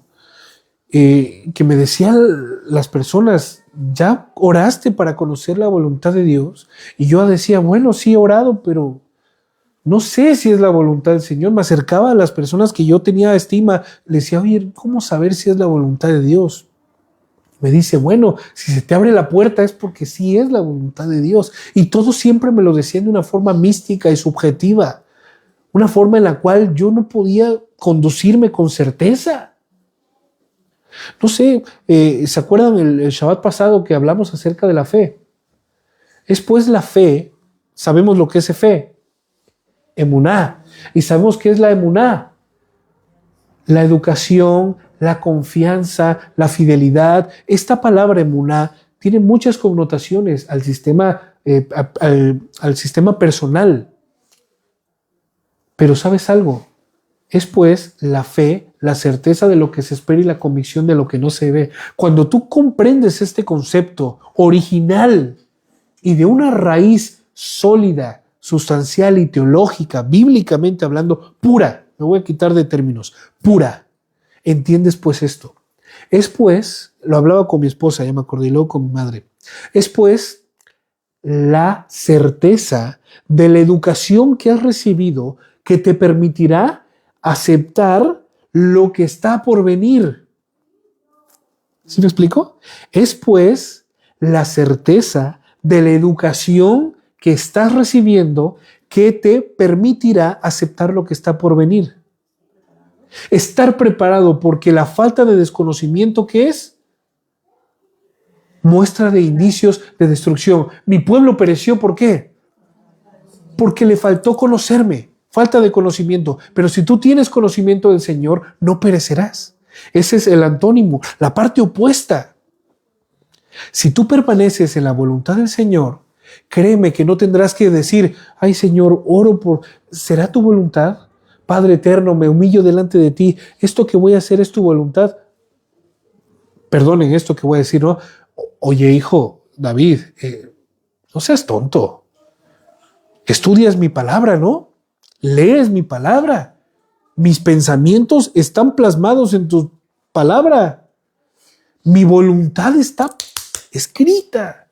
B: que me decían las personas, ¿ya oraste para conocer la voluntad de Dios? Y yo decía, bueno, sí he orado, pero no sé si es la voluntad del Señor. Me acercaba a las personas que yo tenía estima, le decía, oye, ¿cómo saber si es la voluntad de Dios? Me dice, bueno, si se te abre la puerta es porque sí es la voluntad de Dios. Y todos siempre me lo decían de una forma mística y subjetiva, una forma en la cual yo no podía conducirme con certeza. No sé, ¿se acuerdan el Shabbat pasado que hablamos acerca de la fe? Es pues la fe, sabemos lo que es fe, emuná, y sabemos qué es la emuná, la educación, la confianza, la fidelidad. Esta palabra emuná tiene muchas connotaciones al sistema personal. Pero ¿sabes algo? Es pues la fe, la certeza de lo que se espera y la convicción de lo que no se ve. Cuando tú comprendes este concepto original y de una raíz sólida, sustancial y teológica, bíblicamente hablando, pura, me voy a quitar de términos, pura, entiendes pues esto. Es pues, lo hablaba con mi esposa, ya me acordé, y luego con mi madre, es pues la certeza de la educación que has recibido que te permitirá aceptar lo que está por venir. ¿Sí me explico? Es pues la certeza de la educación que estás recibiendo
A: que te permitirá aceptar lo que está por venir. Estar preparado, porque la falta de desconocimiento, ¿qué es? Muestra de indicios de destrucción. Mi pueblo pereció, ¿por qué? Porque le faltó conocerme, falta de conocimiento. Pero si tú tienes conocimiento del Señor, no perecerás. Ese es el antónimo, la parte opuesta. Si tú permaneces en la voluntad del Señor, créeme que no tendrás que decir, ay Señor, oro por... ¿Será tu voluntad? Padre eterno, me humillo delante de ti. Esto que voy a hacer es tu voluntad. Perdonen esto que voy a decir, ¿no? Oye, hijo, David, no seas tonto. Estudias mi palabra, ¿no? Lees mi palabra. Mis pensamientos están plasmados en tu palabra. Mi voluntad está escrita.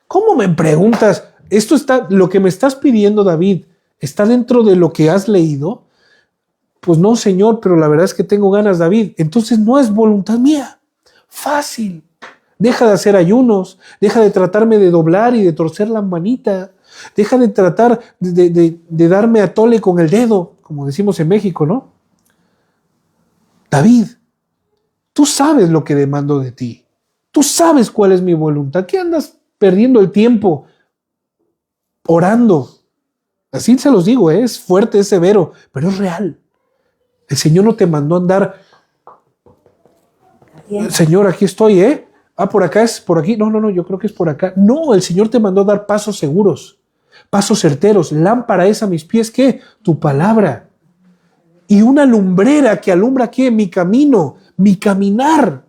A: ¿Cómo me preguntas? Esto está, lo que me estás pidiendo, David, ¿está dentro de lo que has leído? Pues no, Señor, pero la verdad es que tengo ganas, David. Entonces no es voluntad mía. Fácil. Deja de hacer ayunos. Deja de tratarme de doblar y de torcer la manita. Deja de tratar de darme a tole con el dedo, como decimos en México, ¿no? David, tú sabes lo que demando de ti. Tú sabes cuál es mi voluntad. ¿Qué andas perdiendo el tiempo orando? Así se los digo, es fuerte, es severo, pero es real. El Señor no te mandó a andar, Señor, aquí estoy, ¿eh? Ah, por acá es, por aquí. No, yo creo que es por acá. No, el Señor te mandó a dar pasos seguros, pasos certeros. Lámpara es a mis pies, ¿qué? Tu palabra. Y una lumbrera que alumbra, ¿qué? Mi camino, mi caminar.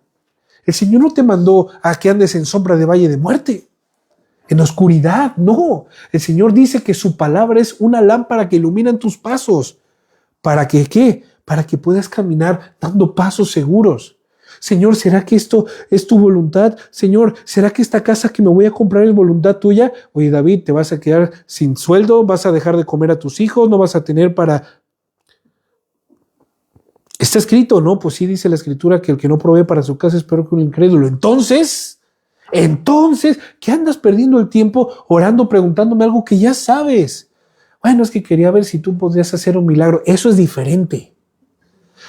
A: El Señor no te mandó a que andes en sombra de valle de muerte, en oscuridad. No, el Señor dice que su palabra es una lámpara que ilumina tus pasos. ¿Para que qué? Para que puedas caminar dando pasos seguros. Señor, ¿será que esto es tu voluntad? Señor, ¿será que esta casa que me voy a comprar es voluntad tuya? Oye, David, te vas a quedar sin sueldo, vas a dejar de comer a tus hijos, no vas a tener para... ¿Está escrito? No, pues sí dice la Escritura que el que no provee para su casa es peor que un incrédulo. Entonces, ¿qué andas perdiendo el tiempo orando, preguntándome algo que ya sabes? Bueno, es que quería ver si tú podrías hacer un milagro. Eso es diferente.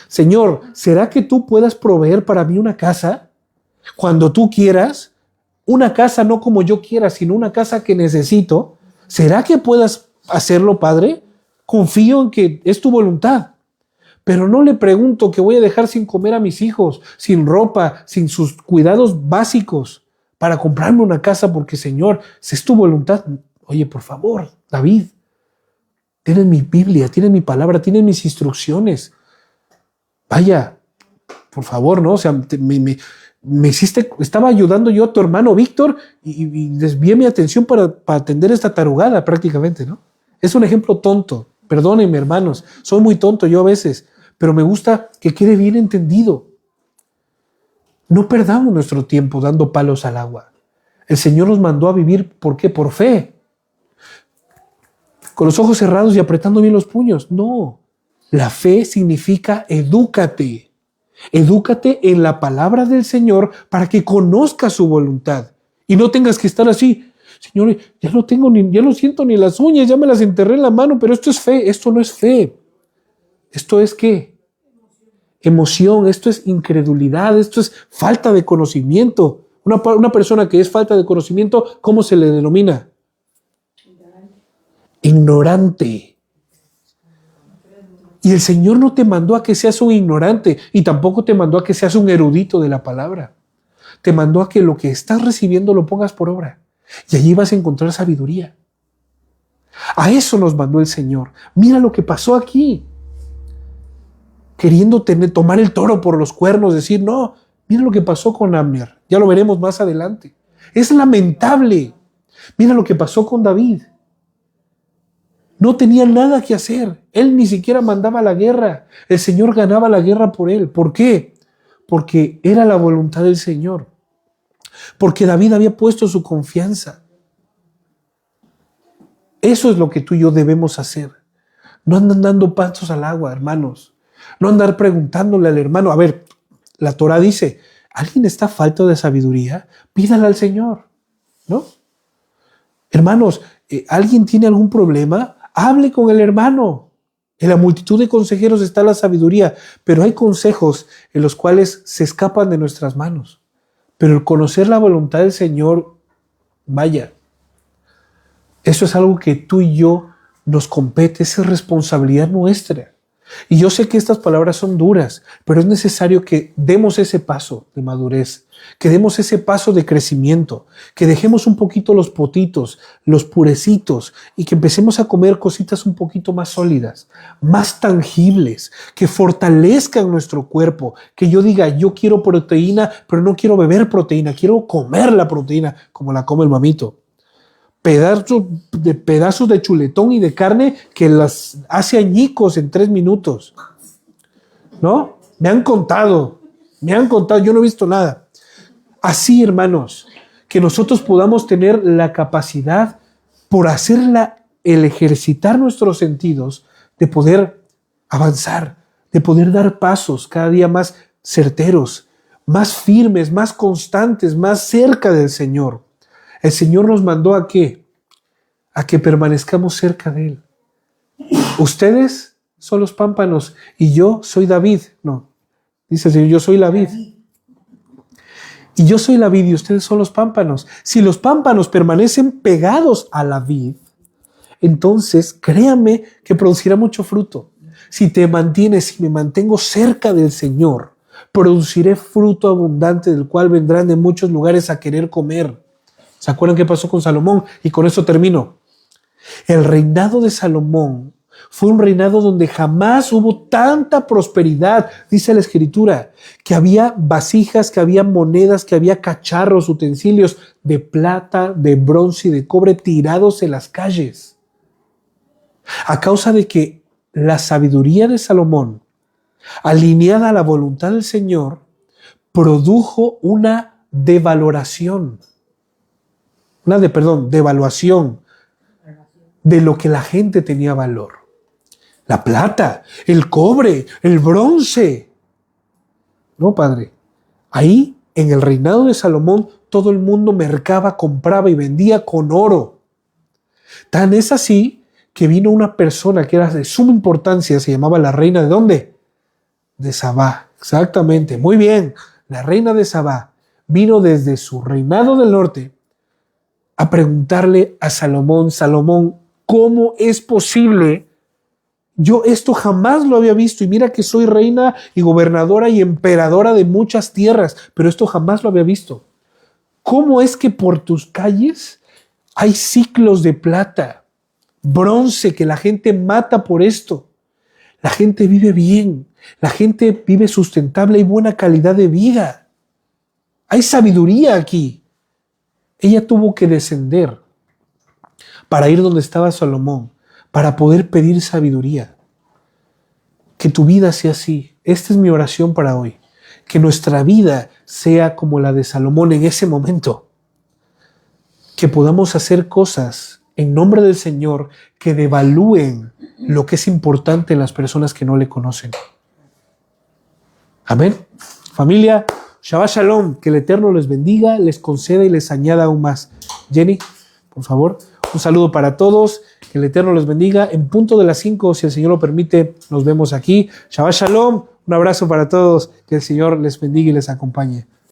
A: Señor, ¿será que tú puedas proveer para mí una casa cuando tú quieras? Una casa no como yo quiera, sino una casa que necesito. ¿Será que puedas hacerlo, Padre? Confío en que es tu voluntad. Pero no le pregunto que voy a dejar sin comer a mis hijos, sin ropa, sin sus cuidados básicos para comprarme una casa porque, Señor, si es tu voluntad. Oye, por favor, David, tienes mi Biblia, tienes mi palabra, tienes mis instrucciones. Vaya, por favor, ¿no? O sea, me hiciste, estaba ayudando yo a tu hermano Víctor y desvié mi atención para atender esta tarugada prácticamente, ¿no? Es un ejemplo tonto. Perdónenme, hermanos, soy muy tonto yo a veces, pero me gusta que quede bien entendido. No perdamos nuestro tiempo dando palos al agua. El Señor nos mandó a vivir, ¿por qué? Por fe. Con los ojos cerrados y apretando bien los puños. No. La fe significa edúcate. Edúcate en la palabra del Señor para que conozcas su voluntad y no tengas que estar así. Señor, ya no siento ni las uñas, ya me las enterré en la mano, pero esto es fe. Esto no es fe. ¿Esto es qué? Emoción, esto es incredulidad, esto es falta de conocimiento. Una persona que es falta de conocimiento, ¿cómo se le denomina? Ignorante. Y el Señor no te mandó a que seas un ignorante y tampoco te mandó a que seas un erudito de la palabra. Te mandó a que lo que estás recibiendo lo pongas por obra. Y allí vas a encontrar sabiduría. A eso nos mandó el Señor. Mira lo que pasó aquí. Queriendo tomar el toro por los cuernos, decir, no, mira lo que pasó con Abner. Ya lo veremos más adelante. Es lamentable. Mira lo que pasó con David. No tenía nada que hacer. Él ni siquiera mandaba la guerra. El Señor ganaba la guerra por él. ¿Por qué? Porque era la voluntad del Señor. Porque David había puesto su confianza. Eso es lo que tú y yo debemos hacer. No andan dando pasos al agua, hermanos. No andar preguntándole al hermano. A ver, la Torah dice, ¿alguien está falto de sabiduría? Pídala al Señor, ¿no? Hermanos, ¿alguien tiene algún problema? Hable con el hermano. En la multitud de consejeros está la sabiduría, pero hay consejos en los cuales se escapan de nuestras manos. Pero el conocer la voluntad del Señor, vaya, eso es algo que tú y yo nos compete, esa es responsabilidad nuestra. Y yo sé que estas palabras son duras, pero es necesario que demos ese paso de madurez, que demos ese paso de crecimiento, que dejemos un poquito los potitos, los purecitos y que empecemos a comer cositas un poquito más sólidas, más tangibles, que fortalezcan nuestro cuerpo, que yo diga, yo quiero proteína, pero no quiero beber proteína, quiero comer la proteína como la come el mamito. Pedazos de chuletón y de carne que las hace añicos en 3 minutos. ¿No? Me han contado, yo no he visto nada. Así, hermanos, que nosotros podamos tener la capacidad por el ejercitar nuestros sentidos, de poder avanzar, de poder dar pasos cada día más certeros, más firmes, más constantes, más cerca del Señor. El Señor nos mandó ¿a qué? A que permanezcamos cerca de Él. Ustedes son los pámpanos y yo soy David. No, dice el Señor, yo soy la vid. Y yo soy la vid y ustedes son los pámpanos. Si los pámpanos permanecen pegados a la vid, entonces créanme que producirá mucho fruto. Si te mantienes, si me mantengo cerca del Señor, produciré fruto abundante del cual vendrán de muchos lugares a querer comer. ¿Se acuerdan qué pasó con Salomón? Y con eso termino. El reinado de Salomón fue un reinado donde jamás hubo tanta prosperidad, dice la Escritura, que había vasijas, que había monedas, que había cacharros, utensilios de plata, de bronce y de cobre tirados en las calles. A causa de que la sabiduría de Salomón, alineada a la voluntad del Señor, produjo una devaluación de lo que la gente tenía valor. La plata, el cobre, el bronce. No, Padre. Ahí, en el reinado de Salomón, todo el mundo mercaba, compraba y vendía con oro. Tan es así que vino una persona que era de suma importancia, se llamaba la reina ¿de dónde? De Sabá. Exactamente, muy bien. La reina de Sabá vino desde su reinado del norte a preguntarle a Salomón, Salomón, ¿cómo es posible? Yo esto jamás lo había visto y mira que soy reina y gobernadora y emperadora de muchas tierras, pero esto jamás lo había visto. ¿Cómo es que por tus calles hay ciclos de plata, bronce, que la gente mata por esto? La gente vive bien, la gente vive sustentable y buena calidad de vida. Hay sabiduría aquí. Ella tuvo que descender para ir donde estaba Salomón, para poder pedir sabiduría. Que tu vida sea así. Esta es mi oración para hoy. Que nuestra vida sea como la de Salomón en ese momento. Que podamos hacer cosas en nombre del Señor que devalúen lo que es importante en las personas que no le conocen. Amén. Familia, Shabbat Shalom, que el Eterno les bendiga, les conceda y les añada aún más. Jenny, por favor, un saludo para todos, que el Eterno les bendiga. En punto de las 5, si el Señor lo permite, nos vemos aquí. Shabbat Shalom, un abrazo para todos, que el Señor les bendiga y les acompañe.